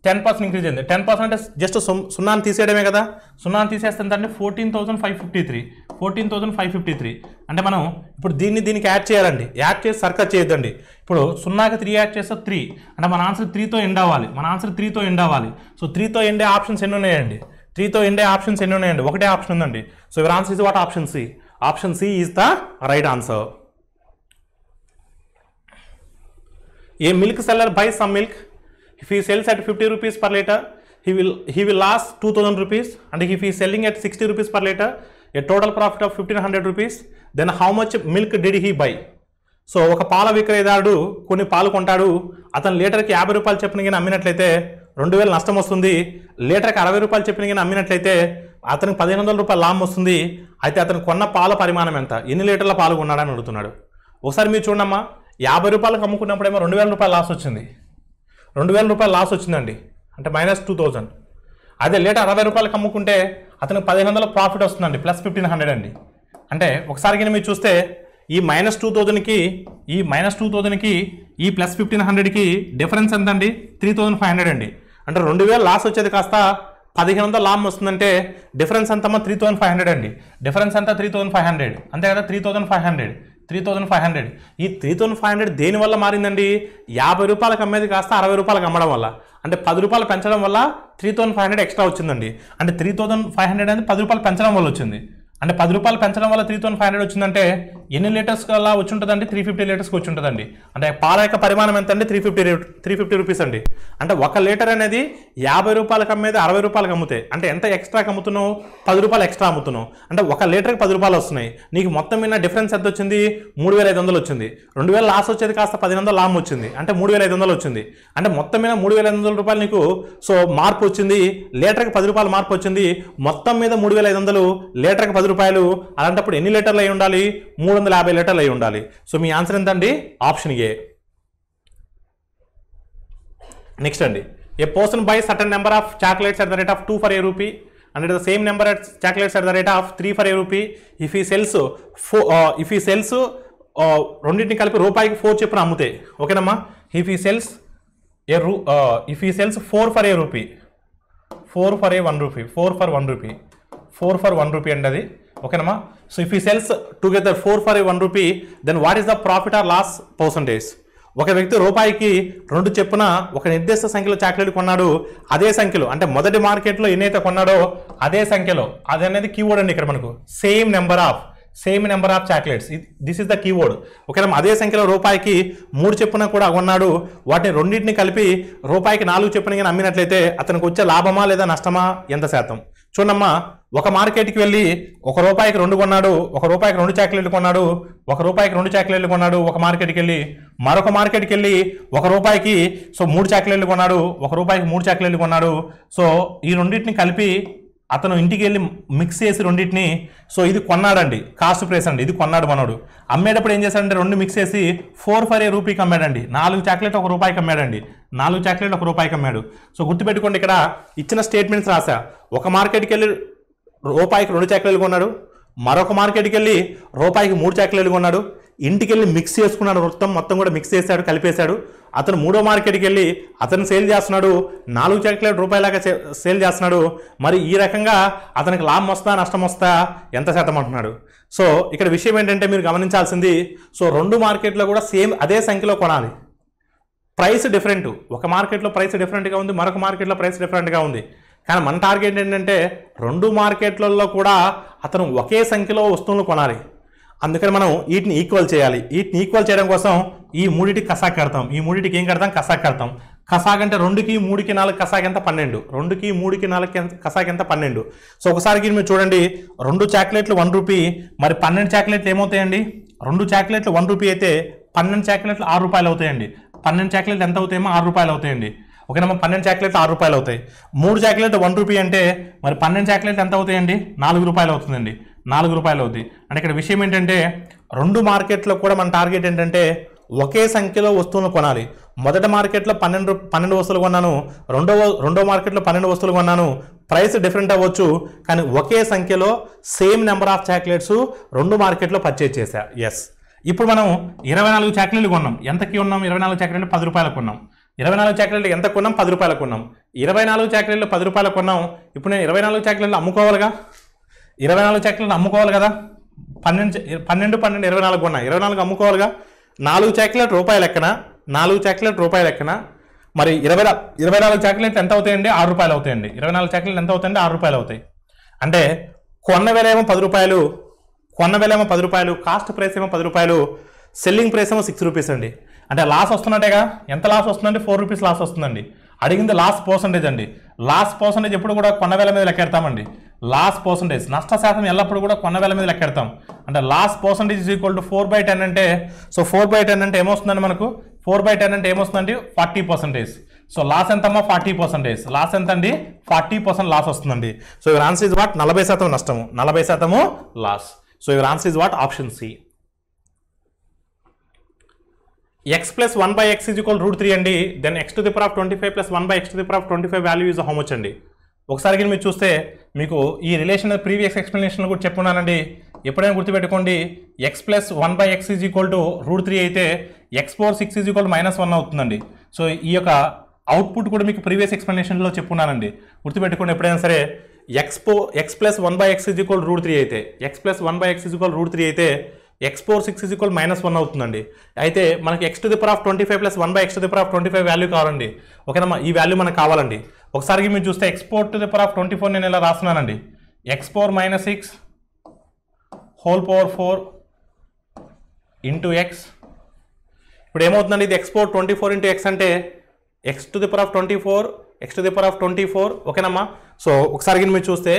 Speaker 1: 10% ఇంక్రీజ్ అయింది. 10% అంటే జస్ట్ 0 తీసేయడమే కదా. 0 తీసేస్తే ఎంత అంటే 14,553. 14,553. అంటే మనం ఇప్పుడు దీనికి యాడ్ చేయాలండి. యాడ్ చేసి సర్కట్ చేయొద్దండి. ఇప్పుడు 0కి 3 యాడ్ చేస్తే 3. అంటే మన ఆన్సర్ 3తో ఎండ్ అవ్వాలి. మన ఆన్సర్ 3తో ఎండ్ అవ్వాలి. సో 3తో ఎండే ఆప్షన్స్ ఎన్ని ఉన్నాయండి? 3తో ఎండే ఆప్షన్స్ ఎన్ని ఉన్నాయండి? ఒకటే ఆప్షన్ ఉందండి. So your answer is what? Option C. Option C is the right answer. A milk seller buys some milk. If he sells at 50 rupees per liter, he will lose 2,000 rupees. And if he is selling at 60 rupees per liter, a total profit of 1,500 rupees. Then how much milk did he buy? So ఒక పాల విక్రయదారుడు కొన్ని పాలు కొంటాడు. అతను లీటర్కి 50 రూపాయలు చెప్పిన కానీ అమ్మినట్లయితే 2,000 నష్టం వస్తుంది. లీటర్కి 60 రూపాయలు చెప్పిన కానీ అమ్మినట్లయితే అతనికి 1,500 రూపాయలు లాభం వస్తుంది. అయితే అతను కొన్న పాల పరిమాణం ఎంత? ఎన్ని లీటర్ల పాలు కొన్నాడని అడుగుతున్నాడు. ఒకసారి మీరు చూడమ్మా. 50 రూపాయలకు అమ్ముకున్నప్పుడేమో 2,000 రూపాయలు లాస్ వచ్చింది. 2,000 రూపాయలు లాస్ వచ్చిందండి. అంటే -2,000. అదే లీటర్ 60 రూపాయలకు అమ్ముకుంటే అతనికి 1,500 ప్రాఫిట్ వస్తుందండి. +1,500 అండి. అంటే ఒకసారి కింద మీరు చూస్తే ఈ -2,000కి ఈ +1,500కి డిఫరెన్స్ ఎంత అండి? 3,500 అండి. అంటే 2,000 లాస్ వచ్చేది కాస్త 1,500 లాభం వస్తుందంటే డిఫరెన్స్ ఎంతమ్మా? 3,500 అండి. డిఫరెన్స్ అంతా 3,500 అంతే కదా. 3,500. ఈ 3,500 దేనివల్ల మారిందండి? 50 రూపాయలకు అమ్మేది కాస్త 60 రూపాయలకు అమ్మడం వల్ల. అంటే 10 రూపాయలు పెంచడం వల్ల 3,500 ఎక్స్ట్రా వచ్చిందండి. అంటే 3,500 అనేది 10 రూపాయలు పెంచడం వల్ల వచ్చింది. అంటే 10 రూపాయలు పెంచడం వల్ల 3,500 వచ్చిందంటే ఎన్ని లీటర్స్ అలా వచ్చి ఉంటుందండి? 350 లీటర్స్కి వచ్చి ఉంటుందండి. అంటే పాల యొక్క పరిమాణం ఎంత అండి? 350 రూపీస్ అండి. అంటే 1 లీటర్ అనేది 50 రూపాయలకు అమ్మేది 60 రూపాయలకు అమ్ముతాయి. అంటే ఎంత ఎక్స్ట్రాకి అమ్ముతున్నావు? 10 రూపాయలు ఎక్స్ట్రా అమ్ముతున్నావు. అంటే 1 లీటర్కి 10 రూపాయలు వస్తున్నాయి. నీకు మొత్తం మీద డిఫరెన్స్ ఎంత వచ్చింది? 3,500 వచ్చింది. 2,000 లాస్ వచ్చేది కాస్త 1,500 లాభం వచ్చింది. అంటే 3,500 వచ్చింది. అంటే మొత్తం మీద 3,500 రూపాయలు నీకు సో మార్పు వచ్చింది. లీటర్కి 10 రూపాయలు మార్పు వచ్చింది. మొత్తం మీద 3,500, లీటర్కి 10 రూపాయలు. అలాంటప్పుడు ఎన్ని లీటర్లు అయి ఉండాలి? 350 లీటర్లు అయి ఉండాలి. సో మీ ఆన్సర్ ఎంతండి? Option A. నెక్స్ట్ అండి. A person by certain number of chocolates at the rate of 2 for a rupee and at the same number of chocolates at the rate of 3 for a rupee. If he sells రెండింటిని కలిపి రూపాయికి 4 చెప్పిన అమ్ముతాయి. ఓకేనమ్మా. if he sells 4 for a rupee, 4 for 1 rupee, 4 for 1 rupee అండి. అది ఓకేనమ్మా. So if he sells together 4 for 1 rupee, then what is the profit or loss percentage? ఒక వ్యక్తి రూపాయికి 2 చెప్పున ఒక నిర్దిష్ట సంఖ్యలో చాక్లెట్ కొన్నాడు. అదే సంఖ్యలో అంటే మొదటి మార్కెట్లో ఎన్నైతే కొన్నాడో అదే సంఖ్యలో, అది అనేది కీవర్డ్ అండి ఇక్కడ మనకు. Same number of chocolates, this is the keyword. ఓకేనా, అదే సంఖ్యలో రూపాయికి 3 చెప్పున కూడా కొన్నాడు. వాటిని రెండింటిని కలిపి రూపాయికి 4 చెప్పున కానీ అమ్మినట్లయితే అతనికి వచ్చే లాభమా లేదా నష్టమా, ఎంత శాతం? చూడమ్మా, ఒక మార్కెట్కి వెళ్ళి ₹1 2 కొన్నాడు, ₹1 2 చాక్లెట్లు కొన్నాడు, ₹1 2 చాక్లెట్లు కొన్నాడు. ఒక మార్కెట్కి వెళ్ళి మరొక మార్కెట్కి వెళ్ళి ₹1 సో 3 చాక్లెట్లు కొన్నాడు, ₹1 3 చాక్లెట్లు కొన్నాడు. సో ఈ రెండింటిని కలిపి అతను ఇంటికి వెళ్ళి మిక్స్ చేసి రెండింటిని, సో ఇది కొన్నాడండి, కాస్ట్ ప్రైస్ అండి, ఇది కొన్నాడు మనోడు. అమ్మేటప్పుడు ఏం చేశాడంటే 2 మిక్స్ చేసి 4 for a rupee అమ్మాడండి. 4 చాక్లెట్ ₹1 అమ్మాడండి, 4 చాక్లెట్ ₹1 అమ్మాడు. సో గుర్తుపెట్టుకోండి, ఇక్కడ ఇచ్చిన స్టేట్మెంట్స్ రాసా. ఒక మార్కెట్కి వెళ్ళి ₹2 2 చాక్లెట్లు కొన్నాడు, మరొక మార్కెట్కి వెళ్ళి ₹1 3 చాక్లెట్లు కొన్నాడు. ఇంటికి వెళ్ళి మిక్స్ చేసుకున్నాడు, మొత్తం కూడా మిక్స్ చేశాడు, కలిపేశాడు. అతను 3వ మార్కెట్కి వెళ్ళి అతను సేల్ చేస్తున్నాడు, 4 చాక్లెట్ రూపాయలాగా సేల్ చేస్తున్నాడు. మరి ఈ రకంగా అతనికి లాభం వస్తా నష్టం వస్తా, ఎంత శాతం అంటున్నాడు. సో ఇక్కడ విషయం ఏంటంటే మీరు గమనించాల్సింది, సో 2 మార్కెట్లో కూడా సేమ్ అదే సంఖ్యలో కొనాలి. ప్రైస్ డిఫరెంట్, ఒక మార్కెట్లో ప్రైస్ డిఫరెంట్గా ఉంది, మరొక మార్కెట్లో ప్రైస్ డిఫరెంట్గా ఉంది. కానీ మన టార్గెట్ ఏంటంటే 2 మార్కెట్లలో కూడా అతను ఒకే సంఖ్యలో వస్తువులు కొనాలి. అందుకని మనం వీటిని ఈక్వల్ చేయాలి. వీటిని ఈక్వల్ చేయడం కోసం ఈ మూడిటికి కసాక్ కడతాం. ఈ మూడిటికి ఏం కడతాం? కసాక్ కడతాం. కసాక్ అంటే 2కి 3కి 4 కసాక్ ఎంత? 12. 2కి 3కి 4 కసాక్ ఎంత? 12. సో ఒకసారికి మీరు చూడండి, 2 చాక్లెట్లు ₹1, మరి 12 చాక్లెట్లు ఏమవుతాయండి? 2 చాక్లెట్లు ₹1 అయితే 12 చాక్లెట్లు ₹6 అవుతాయండి. 12 చాక్లెట్లు ఎంత అవుతాయేమో? ₹6 అవుతాయండి. ఓకేనమ్మా, 12 చాక్లెట్లు ₹6 అవుతాయి. 3 చాక్లెట్ ₹1 అంటే మరి 12 చాక్లెట్లు ఎంత అవుతాయండి? ₹4 అవుతుందండి. ₹4 అవుతాయి. అంటే ఇక్కడ విషయం ఏంటంటే 2 మార్కెట్లో కూడా మన టార్గెట్ ఏంటంటే ఒకే సంఖ్యలో వస్తువులను కొనాలి. మొదటి మార్కెట్లో 12 వస్తువులు కొన్నాను, రెండో మార్కెట్లో 12 వస్తువులు కొన్నాను. ప్రైస్ డిఫరెంట్ అవ్వచ్చు, కానీ ఒకే సంఖ్యలో సేమ్ నెంబర్ ఆఫ్ చాక్లెట్స్ 2 మార్కెట్లో పర్చేజ్ చేశా. ఎస్, ఇప్పుడు మనం 24 చాక్లెట్లు కొన్నాం. ఎంతకి కొన్నాం? 24 చాక్లెట్లు ₹10 కొన్నాం. 24 చాక్లెట్లు ఎంత కొన్నాం? ₹10 కొన్నాం. 24 చాక్లెట్లు ₹10 కొన్నాం. ఇప్పుడు నేను 24 చాక్లెట్లు అమ్ముకోవాలిగా, 24 చాక్లెట్లు అమ్ముకోవాలి కదా. 12 24 కొన్నా, 24 అమ్ముకోవాలిగా. 4 చాక్లెట్ రూపాయలు లెక్కన, 4 చాక్లెట్ రూపాయలు లెక్కన. మరి 24 చాక్లెట్లు ఎంత అవుతాయండి? ₹6 అవుతాయండి. 24 చాక్లెట్లు ఎంత అవుతాయండి? ₹6 అవుతాయి. అంటే కొన్న వేల ఏమో ₹10, కాస్ట్ ప్రైస్ ఏమో ₹10, సెల్లింగ్ ప్రైస్ ఏమో ₹6 అండి. అంటే లాస్ వస్తున్నట్టేగా. ఎంత లాస్ వస్తుందంటే ₹4 లాస్ వస్తుందండి. అడిగింది లాస్ పర్సంటేజ్ అండి. లాస్ పర్సంటేజ్ ఎప్పుడు కూడా కొన్న వేల మీద లెక్కెడతామండి. లాస్ పర్సంటేజ్, నష్ట శాతం ఎల్లప్పుడు కూడా కొన్న వేల మీద లెక్కెడతాం. అంటే loss percentage is equal to 4/10 అంటే, సో 4/10 అంటే ఏమొస్తుందండి మనకు? 4/10 అంటే ఏమొస్తుందండి? 40%. సో లాస్ ఎంతమ్మా? 40%. లాస్ ఎంత అండి? 40% లాస్ వస్తుందండి. So your answer is what? 40% నష్టము, 40% loss. So your answer is what? Option C. x plus 1/x is equal √3 అండి. Then x to the power of 25 plus 1/x to the power of 25 value is how much అండి? ఒకసారి మీరు చూస్తే మీకు ఈ రిలేషన్ ప్రీవియస్ ఎక్స్ప్లెనేషన్ కూడా చెప్పుకున్నానండి. ఎప్పుడైనా గుర్తుపెట్టుకోండి, x plus 1/x is equal to √3 అయితే x⁴6 is equal to -1 అవుతుందండి. సో ఈ యొక్క అవుట్పుట్ కూడా మీకు ప్రీవియస్ ఎక్స్ప్లెనేషన్లో చెప్పుకున్నానండి. గుర్తుపెట్టుకోండి, ఎప్పుడైనా సరే x plus 1/x is equal to √3 అయితే, x plus 1/x is equal to √3 అయితే x⁴6 is equal to -1 అవుతుందండి. అయితే మనకి x to the power of 25 plus 1/x to the power of 25 value కావాలండి. ఓకేనమ్మా, ఈ వాల్యూ మనకు కావాలండి. ఒకసారి మీరు చూస్తే x⁴ to the power of 24 నేను ఇలా రాస్తున్నానండి. x⁴ -6 whole power 4 into x. ఇప్పుడు ఏమవుతుందండి? ఇది x⁴ 24 ఇంటూ x అంటే x to the power of 24, x to the power of 24. ఓకేనమ్మా, సో ఒకసారి మీరు చూస్తే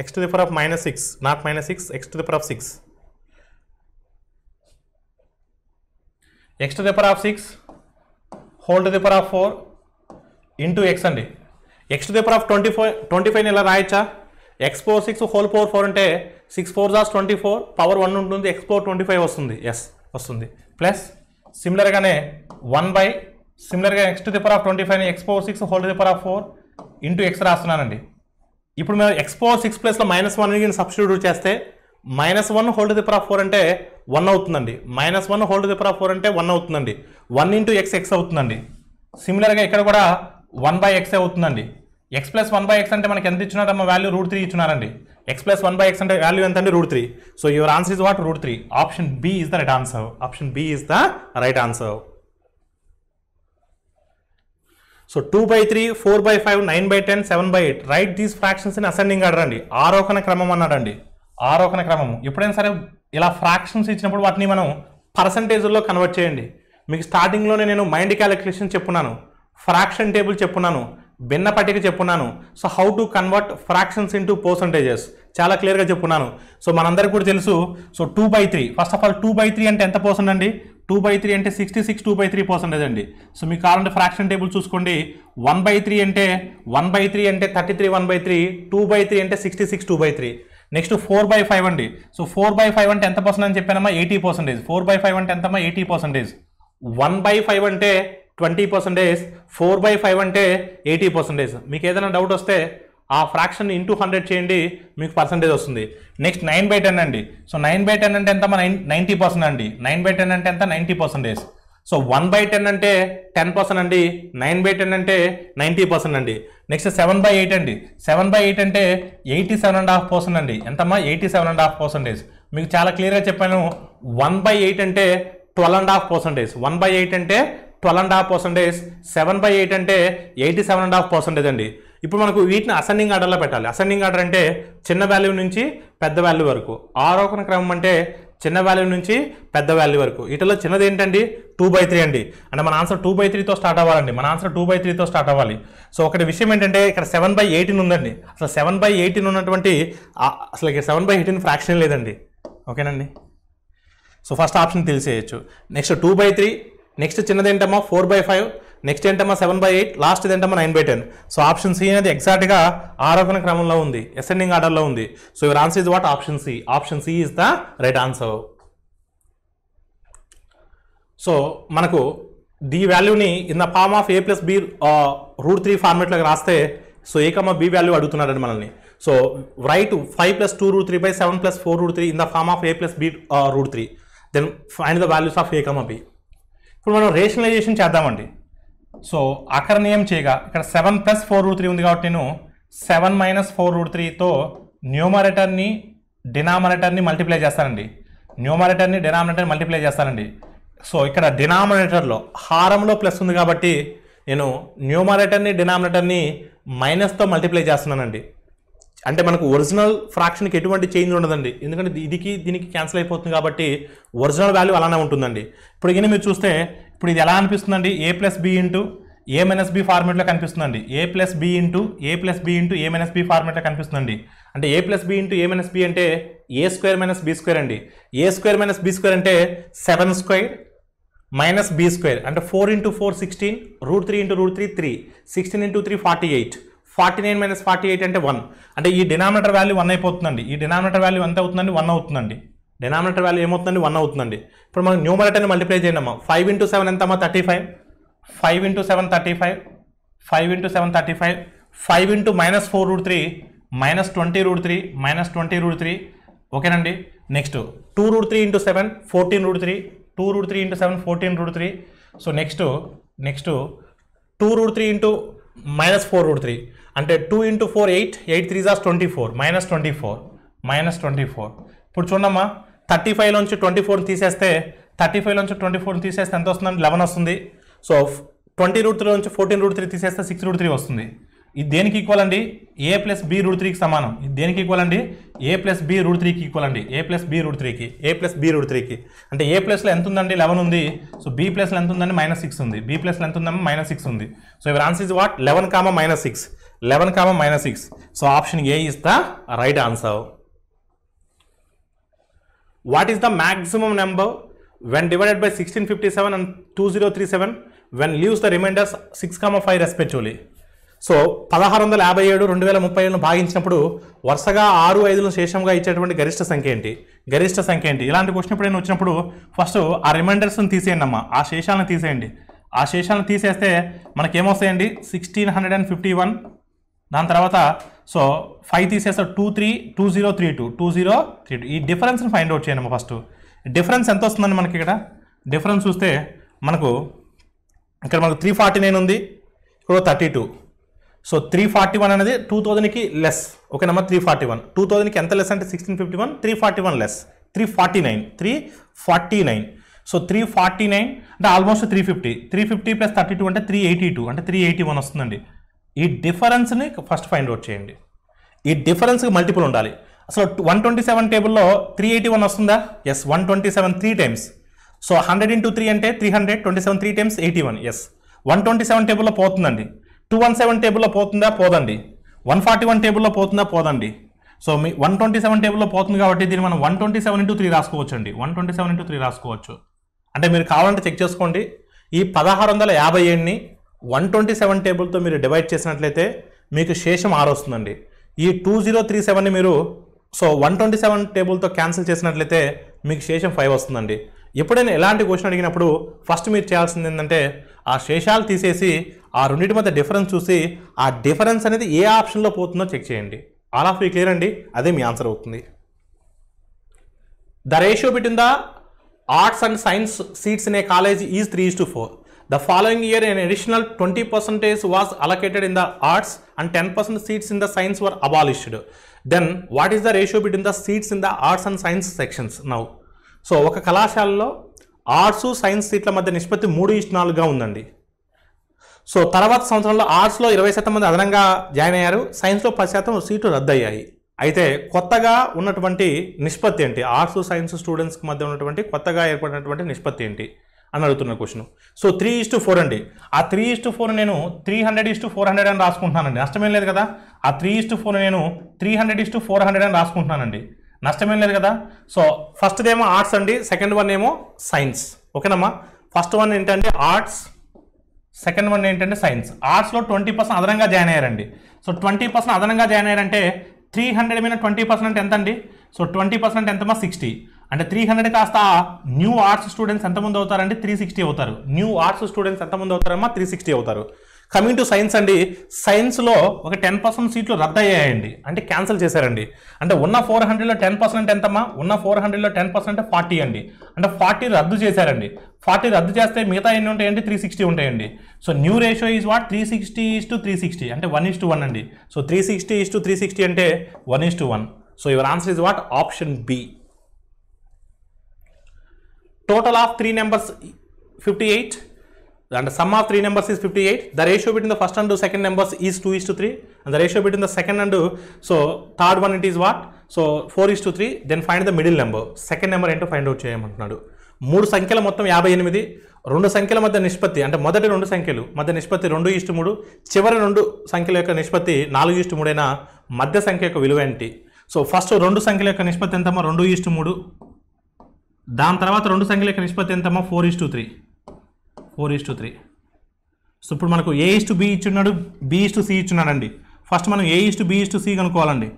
Speaker 1: x to the power of -6, not -6, x to the power of 6, x to the power of 6 whole to the power of 4 into x అండి. x to the power of 25 ఇలా రాయచ్చా? x⁴6 హోల్ పవర్ 4 అంటే 6 4 * 24 పవర్ 1 ఉంటుంది, x⁴25 వస్తుంది. ఎస్, వస్తుంది. ప్లస్ సిమిలర్గానే సిమిలర్గా x to the power of 25 x⁴6 whole to the power of 4 into x రాస్తున్నానండి. ఇప్పుడు మేము x⁴6 ప్లస్లో -1 సబ్స్టిట్యూట్ చేస్తే -1 whole to the power of 4 అంటే 1 అవుతుందండి. -1 whole to the power of 4 అంటే 1 అవుతుందండి. 1 ఇంటూ x అవుతుందండి. సిమిలర్గా ఇక్కడ కూడా 1/x అవుతుందండి. x plus 1/x అంటే మనకి ఎంత ఇచ్చినారమ్మా? వాల్యూ √3 ఇచ్చినారండి. x plus 1 by x అంటే వాల్యూ ఎంత అండి √3. So your answer is what √3. Option B is the right answer. Option B is the right answer. So 2/3, 4/5, 9/10, 7/8 right these fractions in ascending order అండి. ఆరోహణ క్రమం అన్నాడండి. ఆరోహణ క్రమం. ఎప్పుడైనా సరే ఇలా ఫ్రాక్షన్స్ ఇచ్చినప్పుడు వాటిని మనం పర్సంటేజ్లో కన్వర్ట్ చేయండి. మీకు స్టార్టింగ్లోనే నేను మైండ్ క్యాలిక్యులేషన్ చెప్పున్నాను, ఫ్రాక్షన్ టేబుల్ చెప్పున్నాను, భిన్న పట్టిక చెప్పున్నాను. So how to convert fractions into percentages చాలా క్లియర్గా చెప్పున్నాను. సో మనందరికీ కూడా తెలుసు. సో 2/3 ఫస్ట్ ఆఫ్ ఆల్ 2/3 అంటే ఎంత పర్సెంట్ అండి? 2/3 అంటే 66 2/3% అండి. సో మీకు కావాలంటే ఫ్రాక్షన్ టేబుల్ చూసుకోండి. 1/3 అంటే 33 1/3, 2/3 అంటే 66 2/3. నెక్స్ట్ 4/5 అండి. సో 4/5 అంటే ఎంత పర్సెంట్ అని చెప్పానమ్మా? 80%. 4/5 అంటే ఎంతమ్మా? 80%. 1/5 అంటే 20%, 4/5 అంటే 80%. మీకు ఏదైనా డౌట్ వస్తే ఆ ఫ్రాక్షన్ ఇంటూ 100 చేయండి, మీకు పర్సంటేజ్ వస్తుంది. నెక్స్ట్ 9/10 అండి. సో 9/10 అంటే ఎంత? 90% అండి. 9/10 అంటే ఎంత? 90%. సో 1/10 అంటే 10% అండి. 9/10 అంటే 90% అండి. నెక్స్ట్ 7/8 అండి. 7/8 అంటే 87.5% అండి. ఎంతమ్మా? 87.5%. మీకు చాలా క్లియర్గా చెప్పాను. 1/8 అంటే 12.5%. 1/8 అంటే 12.5%. 7/8 అంటే 87.5% అండి. ఇప్పుడు మనకు వీటిని అసెండింగ్ ఆర్డర్లో పెట్టాలి. అసెండింగ్ ఆర్డర్ అంటే చిన్న వాల్యూ నుంచి పెద్ద వాల్యూ వరకు. ఆరోహణ క్రమం అంటే చిన్న వాల్యూ నుంచి పెద్ద వాల్యూ వరకు. వీటిలో చిన్నది ఏంటండి? 2/3 అండి. అంటే మన ఆన్సర్ 2/3తో స్టార్ట్ అవ్వాలండి. మన ఆన్సర్ 2/3తో స్టార్ట్ అవ్వాలి. సో ఒకటి విషయం ఏంటంటే ఇక్కడ 7/18 ఉందండి. అసలు 7/18 ఉన్నటువంటి అసలు ఇక్కడ 7/18 ఫ్రాక్షన్ లేదండి. ఓకేనండి. సో ఫస్ట్ ఆప్షన్ తెలిసేయచ్చు. నెక్స్ట్ 2/3, నెక్స్ట్ చిన్నది ఏంటమ్మా 4/5, నెక్స్ట్ ఏంటమ్మా 7/8, లాస్ట్ ఏంటమ్మా 9/10. సో ఆప్షన్ సి అనేది ఎగ్జాక్ట్గా ఆరోహణ క్రమంలో ఉంది, అసెండింగ్ ఆర్డర్లో ఉంది. So your answer is what? Option C. Option C is the right answer. So మనకు ది వాల్యూని in the form of a + b √3 ఫార్మేట్లోకి రాస్తే సో a, b వాల్యూ అడుగుతున్నారండి మనల్ని. So write 5 + 2 √3 7 + 4 √3 in the form of a + b √3. Then find the values of a, b. ఇప్పుడు మనం రేషనలైజేషన్ చేద్దామండి. సో అకర్ణీయం చేయగా ఇక్కడ 7 + 4 √3 ఉంది కాబట్టి నేను 7 - 4 √3తో న్యూమరేటర్ని డినామినేటర్ని మల్టిప్లై చేస్తానండి. న్యూమరేటర్ని డినామినేటర్ని మల్టిప్లై చేస్తానండి. సో ఇక్కడ డినామినేటర్లో హారంలో ప్లస్ ఉంది కాబట్టి నేను న్యూమరేటర్ని డినామినేటర్ని మైనస్తో మల్టిప్లై చేస్తున్నానండి. అంటే మనకు ఒరిజినల్ ఫ్రాక్షన్కి ఎటువంటి చేంజ్ ఉండదండి. ఎందుకంటే దీనికి క్యాన్సిల్ అయిపోతుంది కాబట్టి ఒరిజినల్ వాల్యూ అలానే ఉంటుందండి. ఇప్పుడు ఇక మీరు చూస్తే ఇప్పుడు ఇది ఎలా అనిపిస్తుందండి? a + b into a - b ఫార్మేట్లో కనిపిస్తుందండి. a + b into a + b into a - b ఫార్మేట్లో కనిపిస్తుందండి. అంటే a + b into a - b అంటే a² - b² అండి. a² - b² అంటే 7² - b² అంటే 4 × 4 16, √3 × √3 3, 16 × 3 48, 49 - 48 అంటే 1. అంటే ఈ డినామినేటర్ వాల్యూ 1 అయిపోతుందండి. ఈ డినామినేటర్ వాల్యూ ఎంత అవుతుందండి? 1 అవుతుందండి. డినామినేటర్ వాల్యూ ఏమవుతుందండి? 1 అవుతుందండి. ఇప్పుడు మనం న్యూమరేటర్ని మల్టిప్లై చేయండి అమ్మా. 5 × 7 ఎంతమ్మా? 35. 5 × 7 35, 5 × 7 35, 5 × -4 √3 -20 √3 -20 √3. ఓకేనండి. నెక్స్ట్ 2 √3 × 7 14 √3, 2 √3 × 7 14 √3. సో నెక్స్ట్ 2 √3 × -4 √3 అంటే 2 × 4 8, 8 3 = 24 -24. ఇప్పుడు చూడమ్మా 35లోంచి 24 తీసేస్తే 35లోంచి 24 తీసేస్తే ఎంత వస్తుందండి? 11 వస్తుంది. సో 20 √3లోంచి 14 √3 తీసేస్తే 6 √3 వస్తుంది. ఇది దేనికి ఈక్వల్ అండి? a + b √3కి సమానం. ఇది దేనికి ఈక్వల్ అండి? a + b √3కి ఈక్వల్ అండి. a + b √3కి, a + b √3కి. అంటే a ప్లస్లో ఎంత ఉందండి? 11 ఉంది. సో b ప్లస్లో ఎంత ఉందండి? -6 ఉంది. b ప్లస్లో ఎంత ఉందమ్మా? -6 ఉంది. So your answer is what? 11, -6. 11, -6. So option A is the right answer. What is the maximum number when divided by 1657 and 2037 when leaves the remainders 6, 5 respectively? So 1657 2037 భాగించినప్పుడు వరుసగా 6, 5లను శేషంగా ఇచ్చేటువంటి గరిష్ట సంఖ్య ఏంటి? ఇలాంటి క్వశ్చన్ ఎప్పుడైనా వచ్చినప్పుడు ఫస్ట్ ఆ రిమైండర్స్ని తీసేయండి అమ్మా. ఆ శేషాలను తీసేయండి. ఆ శేషాలను తీసేస్తే మనకేమొస్తాయండి? 1651. దాని తర్వాత సో 5 తీసేస్తే 2032. ఈ డిఫరెన్స్ని ఫైండ్ అవుట్ చేయండి ఫస్ట్. డిఫరెన్స్ ఎంత వస్తుందండి మనకి? ఇక్కడ డిఫరెన్స్ చూస్తే మనకు ఇక్కడ మనకు 349 ఉంది, ఇక్కడ 32. సో 341 అనేది 2000కి లెస్. ఓకేనమ్మా, 341 2000కి ఎంత లెస్ అంటే 1651, 341 లెస్ 349. సో 349 అంటే ఆల్మోస్ట్ 350 ప్లస్ 32 అంటే 382 అంటే 381 వస్తుందండి. ఈ డిఫరెన్స్ని ఫస్ట్ ఫైండ్ అవుట్ చేయండి. ఈ డిఫరెన్స్కి మల్టిపుల్ ఉండాలి. అసలు 127 టేబుల్లో 381 వస్తుందా? Yes, 127 3 times. సో 100 into 3 అంటే 300, 27 3 టైమ్స్ 81. ఎస్, 127 టేబుల్లో పోతుందండి. 217 టేబుల్లో పోతుందా? పోదండి. 141 టేబుల్లో పోతుందా? పోదండి. సో మీ 127 టేబుల్లో పోతుంది కాబట్టి దీన్ని మనం 127 into 3 రాసుకోవచ్చు అండి. 127 into 3 రాసుకోవచ్చు. అంటే మీరు కావాలంటే చెక్ చేసుకోండి. ఈ 1657ని 127 టేబుల్తో మీరు డివైడ్ చేసినట్లయితే మీకు శేషం 6 వస్తుందండి. ఈ 2037ని మీరు 127 టేబుల్తో క్యాన్సిల్ చేసినట్లయితే మీకు శేషం 5 వస్తుందండి. ఎప్పుడైనా ఎలాంటి క్వశ్చన్ అడిగినప్పుడు ఫస్ట్ మీరు చేయాల్సింది ఏంటంటే ఆ శేషాలు తీసేసి ఆ రెండింటి మధ్య డిఫరెన్స్ చూసి ఆ డిఫరెన్స్ అనేది ఏ ఆప్షన్లో పోతుందో చెక్ చేయండి. ఆల్ ఆఫ్ యూ క్లియర్ అండి? అదే మీ ఆన్సర్ అవుతుంది. The ratio between the arts and science seats in a college is 3:4. The following year, an additional 20% was allocated in the arts and 10% seats in the science were abolished. Then, what is the ratio between the seats in the arts and science sections now? So, ఒక కళాశాలలో ఆర్ట్స్ సైన్స్ సీట్ల మధ్య నిష్పత్తి 3:4గా ఉందండి. సో తర్వాత సంవత్సరంలో ఆర్ట్స్లో 20% మంది అదనంగా జాయిన్ అయ్యారు, సైన్స్లో 10% సీట్లు రద్దయ్యాయి. అయితే కొత్తగా ఉన్నటువంటి నిష్పత్తి ఏంటి? ఆర్ట్స్ సైన్స్ స్టూడెంట్స్కి మధ్య ఉన్నటువంటి కొత్తగా ఏర్పడినటువంటి నిష్పత్తి ఏంటి అని అడుగుతున్న క్వశ్చన్. సో 3:4 అండి. ఆ 3:4 నేను 300:400 అని రాసుకుంటున్నానండి. నష్టమేం లేదు కదా. ఆ 3:4 నేను 300:400 అని రాసుకుంటున్నానండి. నష్టమేం లేదు కదా. సో ఫస్ట్దేమో ఆర్ట్స్ అండి, సెకండ్ వన్ ఏమో సైన్స్. ఓకేనమ్మా, ఫస్ట్ వన్ ఏంటంటే ఆర్ట్స్, సెకండ్ వన్ ఏంటంటే సైన్స్. ఆర్ట్స్లో 20% అదనంగా జాయిన్ అయ్యారండి. సో 20% అదనంగా జాయిన్ అయ్యారంటే 300 మీద 20% అంటే ఎంత అండి? సో 20% ఎంతమా? 60. అంటే 300 కాస్త న్యూ ఆర్ట్స్ స్టూడెంట్స్ ఎంతమంది అవుతారండి? 360 అవుతారు. న్యూ ఆర్ట్స్ స్టూడెంట్స్ ఎంతమంది అవుతారమ్మా? 360 అవుతారు. కమింగ్ టు సైన్స్ అండి, సైన్స్లో ఒక 10% సీట్లు రద్దయ్యాయండి, అంటే క్యాన్సిల్ చేశారండి. అంటే ఉన్న 400లో 10% ఎంతమ్మా? ఉన్న 400లో 10% 40 అండి. అంటే 40 రద్దు చేశారండి. 40 రద్దు చేస్తే మిగతా ఎన్ని ఉంటాయండి? 360 ఉంటాయండి. So new ratio is what? 360:360 అంటే 1:1 అండి. సో 360:360 అంటే 1:1. So your answer is what? Option B. Total of 3 numbers 58 and the sum of 3 numbers is 58. The ratio between the first and the second numbers is 2:3 and the ratio between the second and third one it is what? So 4:3. Then find the middle number. Second number ఏంటో ఫైండ్ అవుట్ చేయమంటున్నాడు. 3 సంఖ్యల మొత్తం 58, 2 సంఖ్యల మధ్య నిష్పత్తి అంటే మొదటి 2 సంఖ్యలు మధ్య నిష్పత్తి 2:3, చివరి 2 సంఖ్యల యొక్క నిష్పత్తి 4:3 అయినా మధ్య సంఖ్య యొక్క విలువ ఏంటి? సో ఫస్ట్ 2 సంఖ్యల యొక్క నిష్పత్తి ఎంతమ్మా? 2:3. దాని తర్వాత 2 సంఖ్యల యొక్క నిష్పత్తి ఎంతమ్మా? 4:3. సో ఇప్పుడు మనకు A:B ఇచ్చున్నాడు, B:C ఇచ్చున్నాడండి. ఫస్ట్ మనం A:B:C కనుక్కోవాలండి.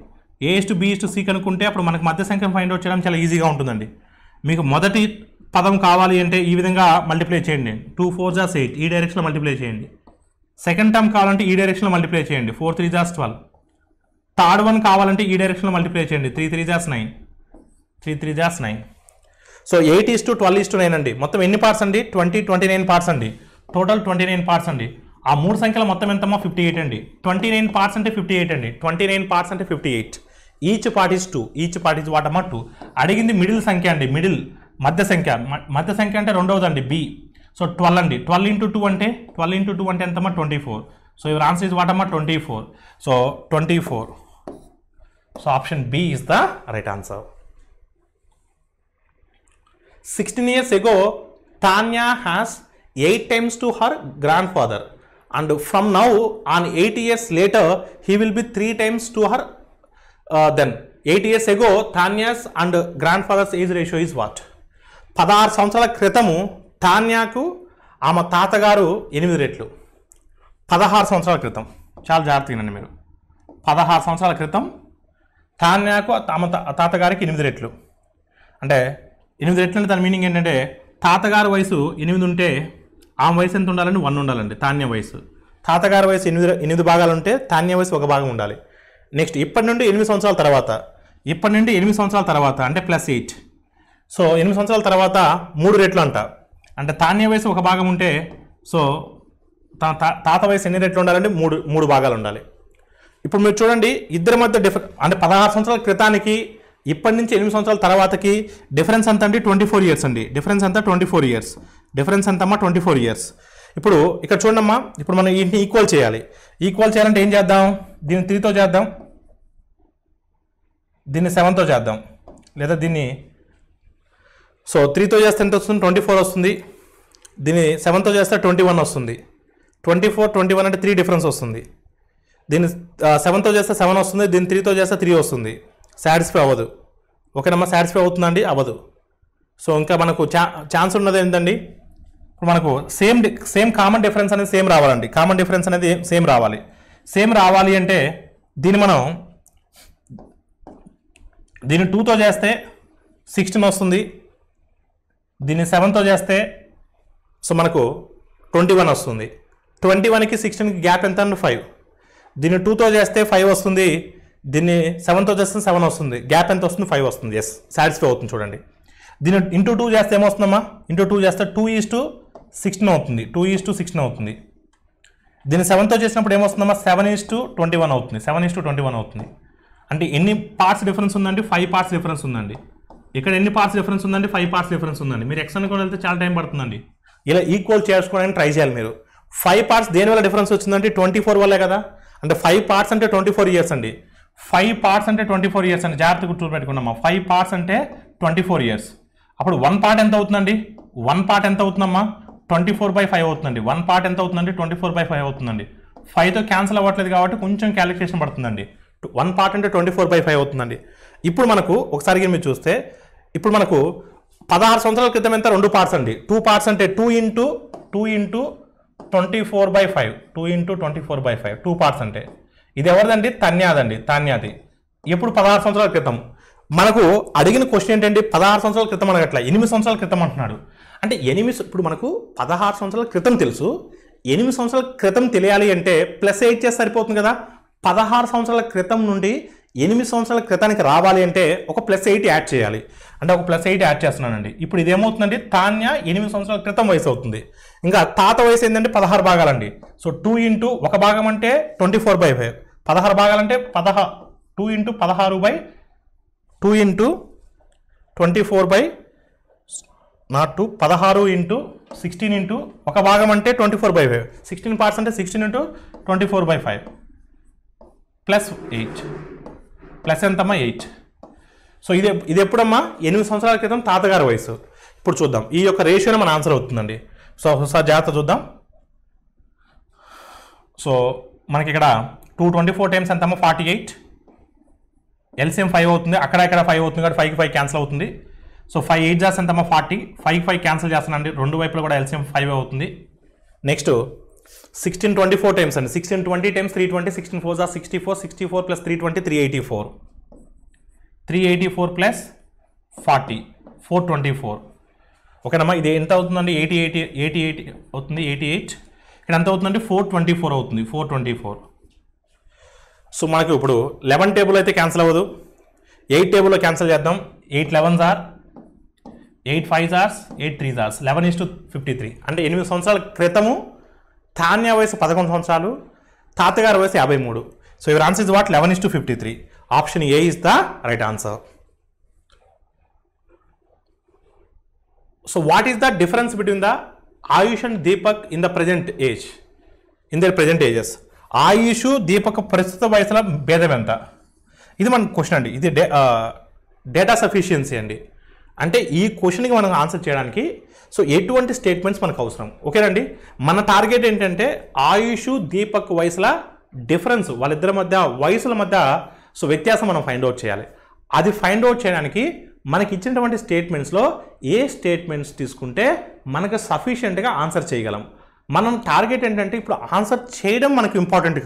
Speaker 1: A:B:C కనుక్కుంటే అప్పుడు మనకు మధ్య సంఖ్యను ఫైండ్ అవుట్ చేయడం చాలా ఈజీగా ఉంటుందండి. మీకు మొదటి పదం కావాలి అంటే ఈ విధంగా మల్టిప్లై చేయండి. 2 4 8 ఈ డైరెక్షన్లో మల్టిప్లై చేయండి. సెకండ్ టర్మ్ కావాలంటే ఈ డైరెక్షన్లో మల్టిప్లై చేయండి. 4 3 12. థర్డ్ వన్ కావాలంటే ఈ డైరెక్షన్లో మల్టిప్లై చేయండి. 3 3 9. 3 3 9. సో 8:12:9 అండి. మొత్తం ఎన్ని పార్ట్స్ అండి? 29 పార్ట్స్ అండి. టోటల్ 29 పార్ట్స్ అండి. ఆ 3 సంఖ్యల మొత్తం ఎంతమ్మా? 58 అండి. 29 పార్ట్స్ అంటే 58 అండి. 29 పార్ట్స్ అంటే 58. Each part is 2. Each part is what అమ్మా? 2. అడిగింది మిడిల్ సంఖ్య అండి. మిడిల్ మధ్య సంఖ్య. మధ్య సంఖ్య అంటే రెండవదండి B. సో 12 అండి. 12 into 2 అంటే ఎంతమ్మా? 24. So your answer is what అమ్మా? 24. So 24. So option B is the right answer. 16 years ago, Tanya has 8 times to her grandfather, and from now on 8 years later, he will be 3 times to her. Then 8 years ago, Tanya's and grandfather's age ratio is what? 16 సంవత్సరాల క్రితము తాన్యాకు ఆమె తాతగారు 8 రెట్లు. 16 సంవత్సరాల క్రితం, చాలా జాగ్రత్తగా వినండి మీరు. 16 సంవత్సరాల క్రితం తాన్యాకు ఆమె తాతగారికి 8 రెట్లు. అంటే 8 రెట్లు అంటే దాని మీనింగ్ ఏంటంటే తాతగారి వయసు 8 ఉంటే ఆమె వయసు ఎంత ఉండాలండి? 1 ఉండాలండి. తాన్య వయసు, తాతగారి వయసు 8 భాగాలు ఉంటే తాన్య వయసు 1 భాగం ఉండాలి. నెక్స్ట్ ఇప్పటి నుండి 8 సంవత్సరాల తర్వాత అంటే +8. సో 8 సంవత్సరాల తర్వాత 3 రెట్లు అంట. అంటే తాన్య వయసు 1 భాగం ఉంటే సో తాత వయసు ఎన్ని రెట్లు ఉండాలంటే మూడు భాగాలు ఉండాలి. ఇప్పుడు మీరు చూడండి ఇద్దరి మధ్య అంటే 16 సంవత్సరాల క్రితానికి ఇప్పటి నుంచి 8 సంవత్సరాల తర్వాతకి డిఫరెన్స్ ఎంత అండి 24 ఇయర్స్ అండి. డిఫరెన్స్ అంతా 24 ఇయర్స్. డిఫరెన్స్ ఎంతమ్మా 24 ఇయర్స్. ఇప్పుడు ఇక్కడ చూడమ్మా, ఇప్పుడు మనం వీటిని ఈక్వల్ చేయాలి. ఈక్వల్ చేయాలంటే ఏం చేద్దాం, దీన్ని 3తో చేద్దాం, దీన్ని 7తో చేద్దాం, లేదా దీన్ని 3తో చేస్తే ఎంత వస్తుంది 24 వస్తుంది. దీన్ని 7తో చేస్తే 21 వస్తుంది. 24 21 అంటే 3 డిఫరెన్స్ వస్తుంది. దీన్ని 7తో చేస్తే 7 వస్తుంది. దీన్ని 3తో చేస్తే 3 వస్తుంది. సాటిస్ఫై అవ్వదు. ఓకేనమ్మా, సాటిస్ఫై అవుతుందండి, అవ్వదు. సో ఇంకా మనకు ఛాన్స్ ఉన్నది ఏంటండి, ఇప్పుడు మనకు సేమ్ కామన్ డిఫరెన్స్ అనేది సేమ్ రావాలండి. కామన్ డిఫరెన్స్ అనేది సేమ్ రావాలి. సేమ్ రావాలి అంటే దీన్ని మనం దీన్ని 2తో చేస్తే 16 వస్తుంది. దీన్ని 7తో చేస్తే మనకు 21 వస్తుంది. 21కి 16కి గ్యాప్ ఎంత అండి 5. దీన్ని 2తో చేస్తే 5 వస్తుంది. దీన్ని 7తో చేస్తే 7 వస్తుంది. గ్యాప్ ఎంత వస్తుంది 5 వస్తుంది. ఎస్, సాటిస్ఫై అవుతుంది. చూడండి దీన్ని ఇంటూ 2 చేస్తే ఏమొస్తుందమ్మా, ఇంటూ 2 చేస్తే 2:16 అవుతుంది. 2:16 అవుతుంది. దీన్ని 7తో చేసినప్పుడు ఏమొస్తుందమ్మా 7:21 అవుతుంది. 7:21 అవుతుంది. అంటే ఎన్ని పార్ట్స్ డిఫరెన్స్ ఉందండి, 5 పార్ట్స్ డిఫరెన్స్ ఉందండి. ఇక్కడ ఎన్ని పార్ట్స్ డిఫరెన్స్ ఉందండి, 5 పార్ట్స్ డిఫరెన్స్ ఉందండి. మీరు ఎక్స్ అనుకోని వెళ్తే చాలా టైం పడుతుందండి. ఇలా ఈక్వల్ చేసుకోవడానికి ట్రై చేయాలి మీరు. 5 పార్ట్స్ దేనివల్ల డిఫరెన్స్ వచ్చిందంటే 24 వల్లే కదా. అంటే 5 పార్ట్స్ అంటే 24 ఇయర్స్ అండి. 5 పార్ట్స్ అంటే 24 ఇయర్స్ అండి. జాగ్రత్తగా గుర్తుపెట్టుకున్నామా, 5 పార్ట్స్ అంటే 24 ఇయర్స్. అప్పుడు 1 పార్ట్ ఎంత అవుతుందండి, 1 పార్ట్ ఎంత అవుతుందమ్మా 24/5 అవుతుందండి. 1 పార్ట్ ఎంత అవుతుందండి 24/5 అవుతుందండి. 5తో క్యాన్సిల్ అవ్వట్లేదు కాబట్టి కొంచెం క్యాలిక్యులేషన్ పడుతుందండి. 1 పార్ట్ అంటే 24/5 అవుతుందండి. ఇప్పుడు మనకు ఒకసారి మీరు చూస్తే ఇప్పుడు మనకు 16 సంవత్సరాల క్రితం ఎంత 2 పార్ట్స్ అండి. 2 పార్ట్స్ అంటే 2 ఇంటూ 24/5. 2 ఇంటూ 24/5 2 పార్ట్స్ అంటే ఇది ఎవరిదండి, తన్యాదండి. తాన్యాది. ఎప్పుడు 16 సంవత్సరాల క్రితం. మనకు అడిగిన క్వశ్చన్ ఏంటంటే 16 సంవత్సరాల క్రితం అనగట్ల, 8 సంవత్సరాల క్రితం అంటున్నాడు. అంటే ఇప్పుడు మనకు 16 సంవత్సరాల క్రితం తెలుసు, 8 సంవత్సరాల క్రితం తెలియాలి అంటే +8 చేస్తే సరిపోతుంది కదా. 16 సంవత్సరాల క్రితం నుండి 8 సంవత్సరాల క్రితానికి రావాలి అంటే ఒక +8 యాడ్ చేయాలి. అంటే ఒక +8 యాడ్ చేస్తున్నానండి. ఇప్పుడు ఇదేమవుతుందండి, తాన్య 8 సంవత్సరాల క్రితం వయసు అవుతుంది. ఇంకా తాత వయసు ఏంటంటే 16 భాగాలండి. 2 ఇంటూ 1 భాగం అంటే 24/5. 16 భాగాలంటే 2 ఇంటూ 16/2 ఇంటూ 24/16 ఇంటూ 16 ఇంటూ 1 భాగం అంటే 24/5. 16 పార్ట్స్ అంటే 16 ఇంటూ 24/5 +8 ప్లస్ ఎంతమ్మా 8. సో ఇది ఎప్పుడమ్మా 8 సంవత్సరాల క్రితం తాతగారి వయసు. ఇప్పుడు చూద్దాం ఈ యొక్క రేషియోనే మన ఆన్సర్ అవుతుందండి. సో ఒకసారి జాగ్రత్త చూద్దాం. సో మనకి ఇక్కడ 224 టైమ్స్ ఎంతమ్మా 48. ఎల్సిఎం 5 అవుతుంది. అక్కడ 5 అవుతుంది కాబట్టి 5కి 5 క్యాన్సిల్ అవుతుంది. సో 5 8 జాస్ ఎంతమ్మా 40. 5కి 5 క్యాన్సిల్ చేస్తానండి. రెండు వైపులో కూడా ఎల్సిఎం 5 అవుతుంది. నెక్స్ట్ 16 24 టైమ్స్ అండి. 16 20 టైమ్స్ 320. 16 4 జాస్ 64. 64 + 320 384. 384 + 40 424. ఓకేనమ్మా, ఇది ఎంత అవుతుందండి 88 అవుతుంది. 88 ఇక్కడ ఎంత అవుతుందండి 424 అవుతుంది. 424. సో మనకు ఇప్పుడు 11 టేబుల్ అయితే క్యాన్సిల్ అవ్వదు. 8 టేబుల్లో క్యాన్సిల్ చేద్దాం. 8 11s are 8 5s are 8 3s are 11:53. అంటే 8 సంవత్సరాల క్రితము తాన్య వయసు 11 సంవత్సరాలు, తాతగారి వయసు 53. So your answer is what 11:53. Option A is the right answer. So what is the difference between the Ayush and Deepak in the present age, in their present ages? Ayush Deepak ప్రస్తుత వయసుల భేదం ఎంత? ఇది మన క్వశ్చన్ అండి. ఇది డేటా సఫిషియన్సీ అండి. అంటే ఈ క్వశ్చన్కి మనం ఆన్సర్ చేయడానికి సో ఎటువంటి స్టేట్మెంట్స్ మనకు అవసరం? ఓకేనండి, మన టార్గెట్ ఏంటంటే ఆయుష్ దీపక్ వయసుల డిఫరెన్స్, వాళ్ళిద్దరి మధ్య వయసుల మధ్య సో వ్యత్యాసం మనం ఫైండ్ అవుట్ చేయాలి. అది ఫైండ్ అవుట్ చేయడానికి మనకి ఇచ్చినటువంటి స్టేట్మెంట్స్లో ఏ స్టేట్మెంట్స్ తీసుకుంటే మనకు సఫిషియెంట్గా ఆన్సర్ చేయగలం. మనం టార్గెట్ ఏంటంటే ఇప్పుడు ఆన్సర్ చేయడం మనకు ఇంపార్టెంట్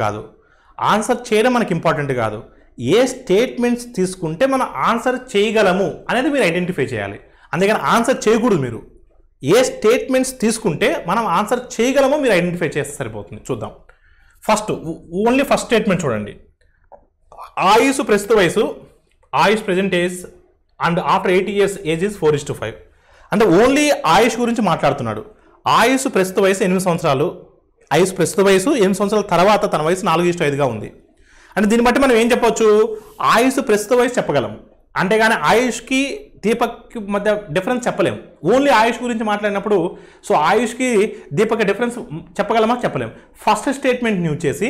Speaker 1: కాదు, ఏ స్టేట్మెంట్స్ తీసుకుంటే మనం ఆన్సర్ చేయగలము అనేది మీరు ఐడెంటిఫై చేయాలి. అందుకని ఆన్సర్ చేయకూడదు. మీరు ఏ స్టేట్మెంట్స్ తీసుకుంటే మనం ఆన్సర్ చేయగలమో మీరు ఐడెంటిఫై చేస్తే సరిపోతుంది. చూద్దాం. ఓన్లీ ఫస్ట్ స్టేట్మెంట్ చూడండి. ఆయుష్ ప్రస్తుత వయసు, Ayush present age and after 80 years age is 4:5. అంటే ఓన్లీ ఆయుష్ గురించి మాట్లాడుతున్నాడు. ఆయుష్ ప్రస్తుత వయసు 8 సంవత్సరాలు, ఆయుష్ ప్రస్తుత వయసు 8 సంవత్సరాల తర్వాత తన వయసు 4:5గా ఉంది. అంటే దీన్ని బట్టి మనం ఏం చెప్పొచ్చు, ఆయుష్ ప్రస్తుత వయసు చెప్పగలం, అంతేగాని ఆయుష్కి దీపక్కి మధ్య డిఫరెన్స్ చెప్పలేము. ఓన్లీ ఆయుష్ గురించి మాట్లాడినప్పుడు సో ఆయుష్కి దీపక్ డిఫరెన్స్ చెప్పగలమా, చెప్పలేము. ఫస్ట్ స్టేట్మెంట్ని యూజ్ చేసి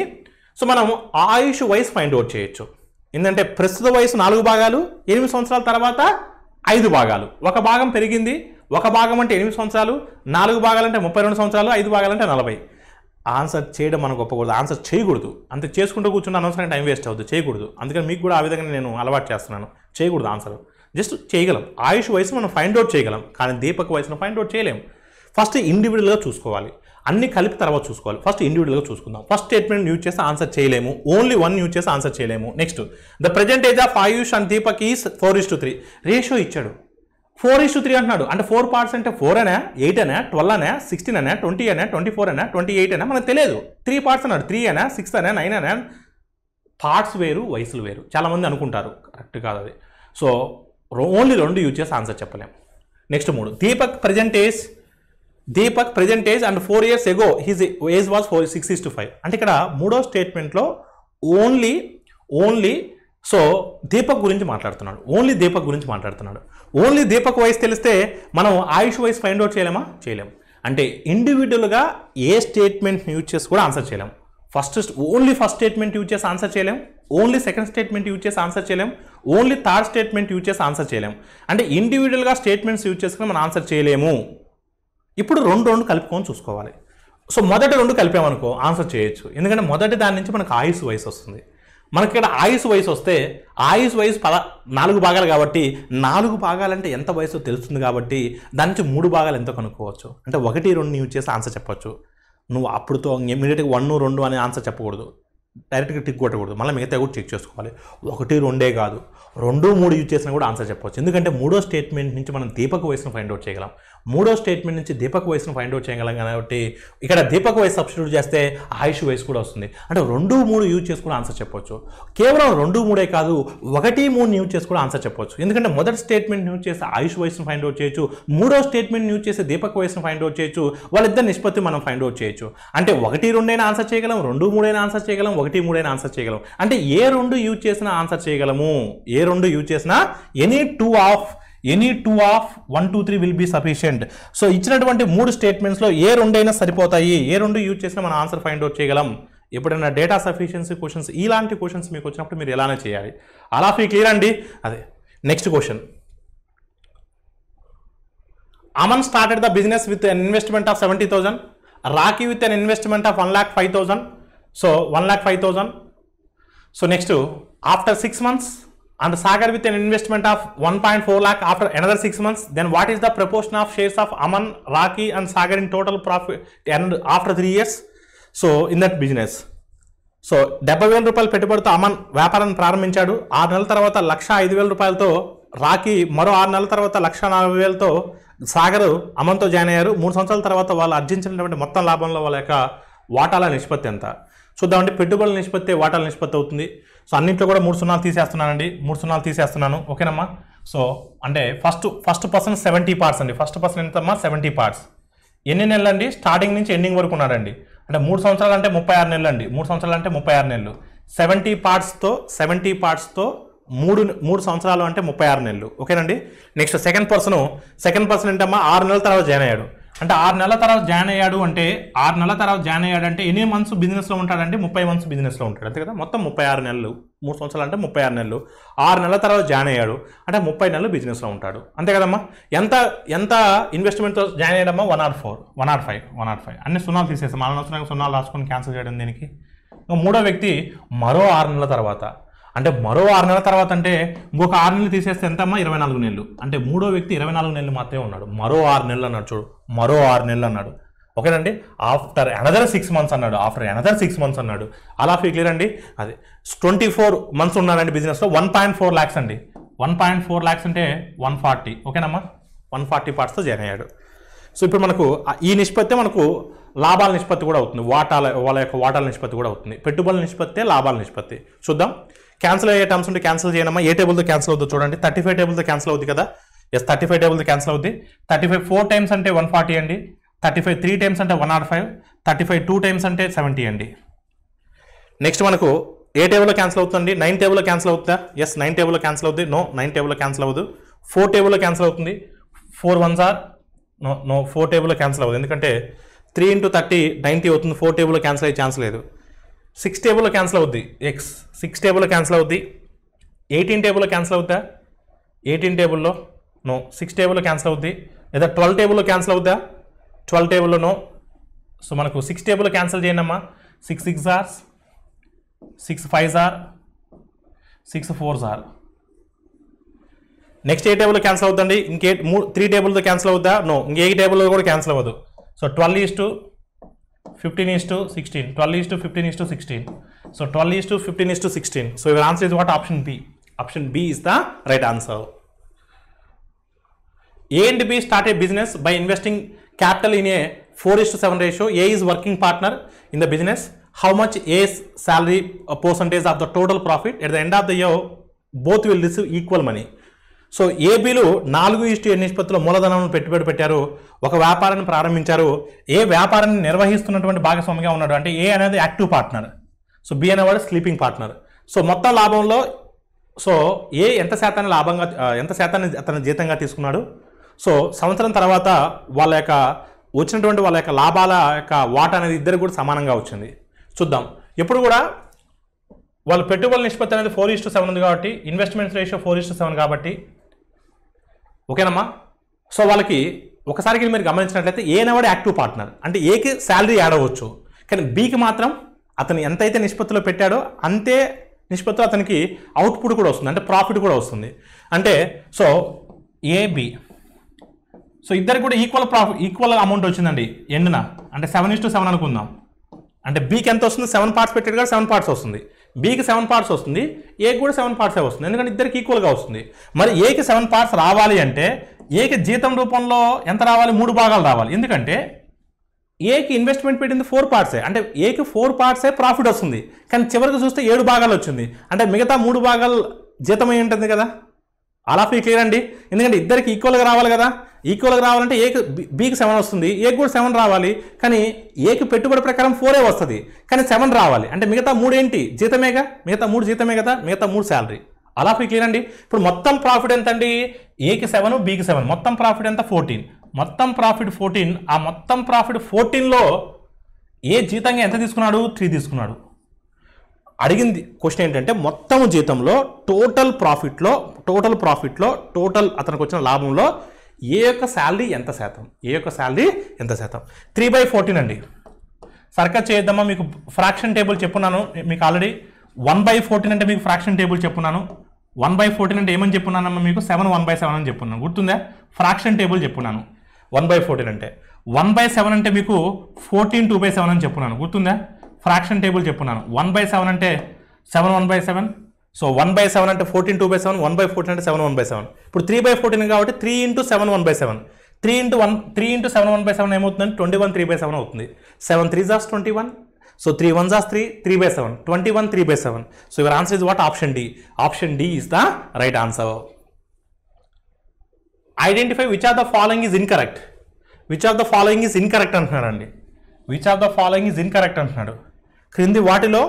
Speaker 1: సో మనం ఆయుష్ వయసు ఫైండ్ అవుట్ చేయొచ్చు. ఏంటంటే ప్రస్తుత వయసు 4 భాగాలు, 8 సంవత్సరాల తర్వాత 5 భాగాలు, ఒక భాగం పెరిగింది, ఒక భాగం అంటే 8 సంవత్సరాలు, 4 భాగాలంటే 32 సంవత్సరాలు, 5 భాగాలంటే 40. ఆన్సర్ చేయడం మనకు ఒప్పకూడదు, ఆన్సర్ చేయకూడదు. అంతే చేసుకుంటూ కూర్చున్న అనవసరంగా టైం వేస్ట్ అవుతుంది, చేయకూడదు. అందుకని మీకు కూడా ఆ విధంగా నేను అలవాటు చేస్తున్నాను, చేయకూడదు. ఆన్సర్ జస్ట్ చేయగలం, ఆయుష్ వయసు మనం ఫైండ్ అవుట్ చేయగలం, కానీ దీపక్ వయసును ఫైండ్ అవుట్ చేయలేం. ఫస్ట్ ఇండివిజువల్గా చూసుకోవాలి, అన్ని కలిపి తర్వాత చూసుకోవాలి. ఫస్ట్ ఇండివిజువల్గా చూసుకుందాం. ఫస్ట్ స్టేట్మెంట్ యూజ్ చేస్తే ఆన్సర్ చేయలేము, ఓన్లీ 1 యూజ్ చేస్తే ఆన్సర్ చేయలేము. Next, the present age of Ayush and Deepak is 4:3. Ratio ఇచ్చాడు, 4:3 అంటున్నాడు. అంటే 4 పార్ట్స్ అంటే 4 అనా, 8 అనా, 12 అనా, 16 అనా, 20 అనా, 24 అనా, 28 అనా మనకు తెలియదు. 3 పార్ట్స్ అన్నాడు, 3 అనా, 6 అనా, 9 అనా. పార్ట్స్ వేరు, వయసులు వేరు, చాలామంది అనుకుంటారు, కరెక్ట్ కాదు అది. సో ఓన్లీ 2 యూజ్ చేసి ఆన్సర్ చెప్పలేము. Next 3, Deepak present age and 4 years ago his age was 6:5. అంటే ఇక్కడ మూడో స్టేట్మెంట్లో ఓన్లీ సో దీపక్ గురించి మాట్లాడుతున్నాడు, ఓన్లీ దీపక్ వయసు తెలిస్తే మనం ఆయుష్ వయసు ఫైండ్ అవుట్ చేయలేమా, చేయలేము. అంటే ఇండివిజువల్గా ఏ స్టేట్మెంట్ని యూజ్ చేసి కూడా ఆన్సర్ చేయలేము. ఓన్లీ ఫస్ట్ స్టేట్మెంట్ యూజ్ చేసి ఆన్సర్ చేయలేం, ఓన్లీ సెకండ్ స్టేట్మెంట్ యూజ్ చేసి ఆన్సర్ చేయలేం, ఓన్లీ థర్డ్ స్టేట్మెంట్ యూజ్ చేసి ఆన్సర్ చేయలేం. అంటే ఇండివిజువల్గా స్టేట్మెంట్స్ యూజ్ చేసుకుని మనం ఆన్సర్ చేయలేము. ఇప్పుడు రెండు కలుపుకొని చూసుకోవాలి. సో మొదటి 2 కలిపామనుకో ఆన్సర్ చేయొచ్చు, ఎందుకంటే మొదటి దాని నుంచి మనకు ఆయుష్ వయసు వస్తుంది. మనకి ఇక్కడ ఆయుష్ వయసు వస్తే ఆయుష్ వయసు 4 భాగాలు కాబట్టి 4 భాగాలంటే ఎంత వయసు తెలుస్తుంది కాబట్టి దాని నుంచి 3 భాగాలు ఎంతో కనుక్కోవచ్చు. అంటే 1, 2 యూజ్ చేసి ఆన్సర్ చెప్పొచ్చు. నువ్వు అప్పుడుతో ఇమీడియట్గా 1, 2 అనే ఆన్సర్ చెప్పకూడదు, డైరెక్ట్గా టిక్ కొట్టకూడదు, మళ్ళీ మిగతా కూడా చెక్ చేసుకోవాలి. 1, 2 కాదు, 2, 3 యూజ్ చేసినా కూడా ఆన్సర్ చెప్పవచ్చు. ఎందుకంటే మూడో స్టేట్మెంట్ నుంచి మనం దీపక్ వయసును ఫైండ్ అవుట్ చేయగలం, మూడో స్టేట్మెంట్ నుంచి దీపక్ వయసును ఫైండ్ అవుట్ చేయగలం. కాబట్టి ఇక్కడ దీపక్ వయసు సబ్స్టిట్యూట్ చేస్తే ఆయుష్ వయసు కూడా వస్తుంది. అంటే 2, 3 యూజ్ చేసుకుని ఆన్సర్ చెప్పవచ్చు. కేవలం 2, 3 కాదు, 1, 3 యూజ్ చేసి కూడా ఆన్సర్ చెప్పవచ్చు. ఎందుకంటే మొదటి స్టేట్మెంట్ యూజ్ చేస్తే ఆయుష్ వయసును ఫైండ్ అవుట్ చేయొచ్చు, మూడో స్టేట్మెంట్ యూజ్ చేస్తే దీపక్ వయసును ఫైండ్ అవుట్ చేయొచ్చు, వాళ్ళిద్దరు నిష్పత్తి మనం ఫైండ్ అవుట్ చేయొచ్చు. అంటే 1, 2 అయినా ఆన్సర్ చేయగలం, 2, 3 అయినా ఆన్సర్ చేయగలం, 1, 3 అయినా ఆన్సర్ చేయగలం. అంటే ఏ 2 యూజ్ చేసినా ఆన్సర్ చేయగలము. ఏ 2 యూజ్ చేసినా any two of 1, 2, 3 will be sufficient. So ఇచ్చినటువంటి 3 స్టేట్మెంట్స్లో ఏ 2 అయినా సరిపోతాయి, ఏ 2 యూజ్ చేసినా మనం ఆన్సర్ ఫైండ్ అవుట్ చేయగలం. ఎప్పుడైనా డేటా సఫిషియన్సీ క్వశ్చన్స్, ఇలాంటి క్వశ్చన్స్ మీకు వచ్చినప్పుడు మీరు ఎలానే చేయాలి. అలా ఫీ క్లియర్ అండి. అదే next question, Aman started the business with an investment of 70,000, Rocky with an investment of 1,05,000. So 1,05,000. So next, after 6 months and Sagar with an investment of 1.4 lakh after another 6 months, then what is the proportion of shares of Aman, Raki and Sagar in total profit and after 3 years? So in that business, so 70,000 రూపాయలు పెట్టుబడితో అమన్ వ్యాపారాన్ని ప్రారంభించాడు. 6 నెలల తర్వాత 1,05,000 రూపాయలతో రాకి, మరో 6 నెలల తర్వాత 1,40,000తో సాగర్ అమన్తో జాయిన్ అయ్యారు. 3 సంవత్సరాల తర్వాత వాళ్ళు ఆర్జించినటువంటి మొత్తం లాభంలో వాళ్ళ యొక్క వాటాల నిష్పత్తి ఎంత చూద్దామంటే, పెట్టుబడుల నిష్పత్తి వాటాల నిష్పత్తి అవుతుంది. సో అన్నింటిలో కూడా 3 సున్నాలు తీసేస్తున్నానండి, 3 సున్నాలు తీసేస్తున్నాను, ఓకేనమ్మా. సో అంటే ఫస్ట్ పర్సన్ 70 parts అండి. ఫస్ట్ పర్సన్ ఎంతమ్మా, 70 parts. ఎన్ని నెలలు అండి, స్టార్టింగ్ నుంచి ఎండింగ్ వరకు ఉన్నాడండి. అంటే 3 సంవత్సరాలు అంటే 36 నెలలు అండి, 3 సంవత్సరాలు అంటే 36 నెలలు. 70 partsతో 3 సంవత్సరాలు అంటే 36 నెలలు, ఓకేనండి. నెక్స్ట్ సెకండ్ పర్సన్ ఏంటమ్మా, 6 నెలల తర్వాత జాయిన్ అయ్యాడు. అంటే 6 నెలల తర్వాత జాయిన్ అయ్యాడు అంటే ఎన్ని మంత్స్ బిజినెస్లో ఉంటాడంటే 30 months బిజినెస్లో ఉంటాడు, అంతే కదా. మొత్తం 36 నెలలు, 3 సంవత్సరాలు అంటే 36 నెలలు. 6 నెలల తర్వాత జాయిన్ అయ్యాడు అంటే 30 నెలలు బిజినెస్లో ఉంటాడు, అంతే కదమ్మా. ఎంత ఇన్వెస్ట్మెంట్తో జాయిన్ అయ్యాడమ్మా, 105. అన్ని సున్నాలు తీసేస్తాం, మన సున్నాలు రాసుకొని క్యాన్సిల్ చేయడం దీనికి. మూడో వ్యక్తి మరో 6 నెలల తర్వాత, అంటే మరో 6 నెలల తర్వాత అంటే ఇంకొక 6 నెలలు తీసేస్తే ఎంతమ్మా, 24 నెలలు. అంటే మూడో వ్యక్తి 24 నెలలు మాత్రమే ఉన్నాడు. మరో 6 నెలలు అన్నాడు, చూడు, మరో 6 నెలలు అన్నాడు, ఓకేనండి. ఆఫ్టర్ అనదర్ 6 months అన్నాడు. అలా ఫీ క్లియర్ అండి. అది 24 months ఉన్నాడండి బిజినెస్లో. 1.4 lakhs అండి. 1.4 lakhs అంటే 140, ఓకేనమ్మా. 140 partsతో జాయిన్ అయ్యాడు. సో ఇప్పుడు మనకు ఈ నిష్పత్తి మనకు లాభాల నిష్పత్తి కూడా అవుతుంది, వాళ్ళ యొక్క వాటాల నిష్పత్తి కూడా అవుతుంది. పెట్టుబడుల నిష్పత్తి, లాభాల నిష్పత్తి. చూద్దాం, క్యాన్సిల్ అయ్యే టర్మ్స్ ఉంటే క్యాన్సిల్ చేయనమ్మా. ఏ టేబుల్తో క్యాన్సిల్ అవుతుందో చూడండి. 35 టేబుల్తో క్యాన్సిల్ అవుతుంది కదా. ఎస్, 35 టేబుల్తో క్యాన్సిల్ అవుతుంది. 35 4 times అంటే 140 అండి. 35 3 టైమ్స్ అంటే 105, 35 2 టైమ్స్ అంటే 70 అండి. నెక్స్ట్ మనకు ఏ టేబుల్లో క్యాన్సిల్ అవుతుందండి? 9 టేబుల్లో క్యాన్సిల్ అవుతుందా? ఎస్, 9 టేబుల్లో క్యాన్సిల్ అవుతుంది. నో, 9 టేబుల్లో క్యాన్సిల్ అవ్వదు. 4 టేబుల్లో క్యాన్సిల్ అవుతుంది. 4 1s ఆర్ నో 4 టేబుల్లో క్యాన్సిల్ అవ్వదు, ఎందుకంటే 3 × 30 90 అవుతుంది. 4 టేబుల్లో క్యాన్సిల్ అయ్యే ఛాన్స్ లేదు. 6 టేబుల్లో క్యాన్సిల్ అవుద్ది. 6 టేబుల్లో క్యాన్సిల్ అవుద్ది. 18 టేబుల్లో క్యాన్సిల్ అవుద్దా? 18 టేబుల్లో నో. 6 టేబుల్లో క్యాన్సిల్ అవుద్ది. లేదా 12 టేబుల్లో క్యాన్సిల్ అవుద్దా? 12 టేబుల్లో నో. సో మనకు 6 టేబుల్లో క్యాన్సిల్ చేయండి అమ్మా. 6 6s are 6 5s are 6 4s are. Next ఏ టేబుల్లో క్యాన్సిల్ అవుతుందండి? 3 టేబుల్తో క్యాన్సిల్ అవుద్దా? నో. ఇంకే టేబుల్లో కూడా క్యాన్సిల్ అవ్వదు. So 12:15:16. 12:15:16. So 12:15:16. So your answer is what? Option B. Option B is the right answer. A and B start a business by investing capital in a 4:7 ratio. A is working partner in the business. How much A's salary percentage of the total profit? At the end of the year, both will receive equal money. So ఏబీలు 4:8 నిష్పత్తిలో మూలధనాలను పెట్టుబడి పెట్టారు. ఒక వ్యాపారాన్ని ప్రారంభించారు. ఏ వ్యాపారాన్ని నిర్వహిస్తున్నటువంటి భాగస్వామిగా ఉన్నాడు అంటే ఏ అనేది యాక్టివ్ పార్ట్నర్, సో బి అనేవాడు స్లీపింగ్ పార్ట్నర్. సో మొత్తం లాభంలో సో ఏ ఎంత శాతాన్ని అతను జీతంగా తీసుకున్నాడు. సో సంవత్సరం తర్వాత వాళ్ళ యొక్క లాభాల యొక్క వాటా అనేది ఇద్దరు కూడా సమానంగా వచ్చింది. చూద్దాం. ఎప్పుడు కూడా వాళ్ళ పెట్టుబడుల నిష్పత్తి అనేది 4:7 ఉంది కాబట్టి, ఇన్వెస్ట్మెంట్స్ రేషియో 4:7 కాబట్టి, ఓకేనమ్మా. సో వాళ్ళకి ఒకసారికి మీరు గమనించినట్లయితే ఏ అనేవాడు యాక్టివ్ పార్ట్నర్ అంటే ఏకి శాలరీ యాడ్ అవ్వచ్చు, కానీ బీకి మాత్రం అతను ఎంతైతే నిష్పత్తిలో పెట్టాడో అంతే నిష్పత్తిలో అతనికి అవుట్పుట్ కూడా వస్తుంది, అంటే ప్రాఫిట్ కూడా వస్తుంది. అంటే సో ఏబి సో ఇద్దరికి కూడా ఈక్వల్ అమౌంట్ వచ్చిందండి ఎండున, అంటే 7:7 అనుకుందాం. అంటే బీకి ఎంత వస్తుంది? 7 పార్ట్స్ పెట్టాడు కదా, 7 పార్ట్స్ వస్తుంది. బీకి 7 పార్ట్స్ వస్తుంది, ఏకి కూడా 7 పార్ట్సే వస్తుంది, ఎందుకంటే ఇద్దరికి ఈక్వల్గా వస్తుంది. మరి ఏకి 7 పార్ట్స్ రావాలి అంటే ఏకి జీతం రూపంలో ఎంత రావాలి? 3 భాగాలు రావాలి. ఎందుకంటే ఏకి ఇన్వెస్ట్మెంట్ పెట్టింది 4 పార్ట్సే, అంటే ఏకి 4 పార్ట్సే ప్రాఫిట్ వస్తుంది, కానీ చివరికి చూస్తే 7 భాగాలు వచ్చింది, అంటే మిగతా 3 భాగాలు జీతం అయి ఉంటుంది కదా. అలా క్లియర్ అండి, ఎందుకంటే ఇద్దరికి ఈక్వల్గా రావాలి కదా. ఈక్వల్గా రావాలంటే ఏకి బీకి 7 వస్తుంది, ఏకి కూడా 7 రావాలి, కానీ ఏకి పెట్టుబడి ప్రకారం 4 వస్తుంది, కానీ 7 రావాలి, అంటే మిగతా 3 ఏంటి? జీతమేగా. మిగతా 3 జీతమే కదా, మిగతా 3 శాలరీ. అలా క్లియర్ అండి. ఇప్పుడు మొత్తం ప్రాఫిట్ ఎంత అండి? ఏకి 7, బీకి 7, మొత్తం ప్రాఫిట్ ఎంత? 14. మొత్తం ప్రాఫిట్ 14. ఆ మొత్తం ప్రాఫిట్ 14లో ఏ జీతంగా ఎంత తీసుకున్నాడు? 3 తీసుకున్నాడు. అడిగింది క్వశ్చన్ ఏంటంటే మొత్తం జీతంలో టోటల్ ప్రాఫిట్లో అతనికి వచ్చిన లాభంలో ఏ యొక్క శాలరీ ఎంత శాతం? 3/14 అండి. సర్కస్ చేద్దామా? మీకు ఫ్రాక్షన్ టేబుల్ చెప్పున్నాను, మీకు ఆల్రెడీ 1/14 అంటే మీకు ఫ్రాక్షన్ టేబుల్ చెప్పున్నాను. 1/14 అంటే ఏమని చెప్పున్నానమ్మా? మీకు 7 1/7 అని చెప్పున్నాను, గుర్తుందా? Fraction table చెప్పున్నాను. 1/14 అంటే 1/7 అంటే మీకు 14 2/7 అని చెప్పున్నాను, గుర్తుందా? Fraction table చెప్పున్నాను. 1/7 అంటే 7 1/7. సో 1/7 అంటే 14 2/7, 1/14 అంటే 7 1/7. ఇప్పుడు 3/14 కాబట్టి 3 × 7 1/7. 3 × 7 1/7 ఏమవుతుందంటే 21 3/7 అవుతుంది. 7 3s are 21. So 3 1s are 3/7. 21 3/7. So your answer is what? Option D. Option D is the right answer. Identify which of the following is incorrect. అంటున్నాడండి. Which of the following is incorrect అంటున్నాడు. క్రింది వాటిలో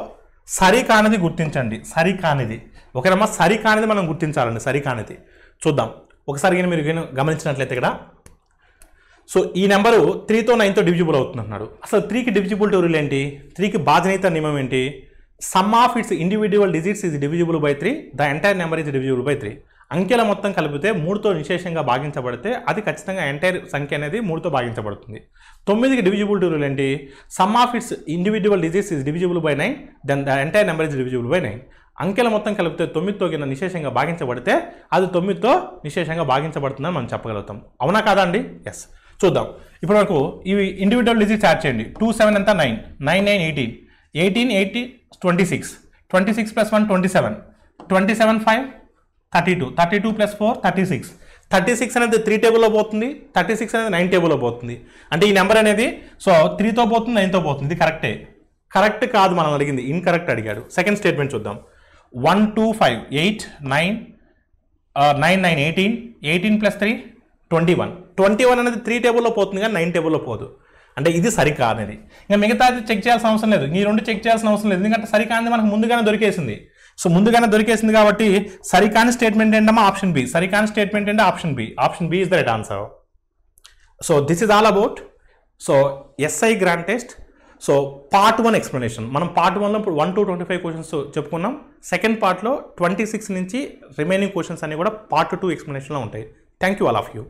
Speaker 1: సరికానిది గుర్తించండి. సరికానిది, ఓకేనమ్మా. సరికానిది మనం గుర్తించాలండి. సరికానిది చూద్దాం ఒకసారి. మీరు గమనించినట్లయితే ఇక్కడ సో ఈ నెంబరు 3తో 9తో డివిజిబుల్ అవుతుంది అంటున్నాడు. అసలు 3కి డివిజిబిలిటీ రూల్ ఏంటి? 3కి బాధ్యత నియమం ఏంటి? Sum of its individual digits is divisible by 3, the entire number is divisible by 3. అంకెల మొత్తం కలిపితే 3తో నిశేషంగా భాగించబడితే అది ఖచ్చితంగా ఎంటైర్ సంఖ్య అనేది 3తో భాగించబడుతుంది. 9కి డివిజిబిలిటీ రూల్ ఏంటి? Sum of its individual digits is divisible by 9, then the entire number is divisible by 9. అంకెల మొత్తం కలిపితే 9తో కింద నిశేషంగా భాగించబడితే అది 9తో నిశేషంగా భాగించబడుతుందని మనం చెప్పగలుగుతాం. అవునా కాదా అండి? ఎస్. చూద్దాం. ఇప్పుడు వరకు ఇవి ఇండివిజువల్ డిజిట్స్ యాడ్ చేయండి. 2 7 ఎంత? 9, 9 9 18, 18 80 26, 26 + 1 27, 27 5 32, 32 + 4 36. 36 అనేది 3 టేబుల్లో పోతుంది, 36 అనేది 9 టేబుల్లో పోతుంది. అంటే ఈ నెంబర్ అనేది సో 3తో పోతుంది, 9తో పోతుంది. ఇది కరెక్టే. కరెక్ట్ కాదు మనం అడిగింది, ఇన్కరెక్ట్ అడిగాడు. సెకండ్ స్టేట్మెంట్ చూద్దాం. 1 2 5 8 9 9 18, 18 + 3 21. 21 అనేది 3 టేబుల్లో పోతుంది కానీ 9 టేబుల్లో పోదు. అంటే ఇది సరికానిది. ఇంకా మిగతాది చెక్ చేయాల్సిన అవసరం లేదు, ఈ రెండు చెక్ చేయాల్సిన అవసరం లేదు, ఎందుకంటే సరికానిది మనకు ముందుగానే దొరికేసింది. సో ముందుగానే దొరికేసింది కాబట్టి సరికాని స్టేట్మెంట్ ఏంటమ్మా ఆప్షన్ బి. సరికాని స్టేట్మెంట్ ఏంటి option B. Option B is the right answer. So this is all about so SI grand test. So part 1 explanation. మనం పార్ట్ 1లో ఇప్పుడు 1 to 25 క్వశ్చన్స్ చెప్పుకున్నాం. సెకండ్ పార్ట్లో 26 నుంచి రిమైనింగ్ క్వశ్చన్స్ అన్ని కూడా పార్ట్ 2 ఎక్స్ప్లెనేషన్లో ఉంటాయి. Thank you all of you.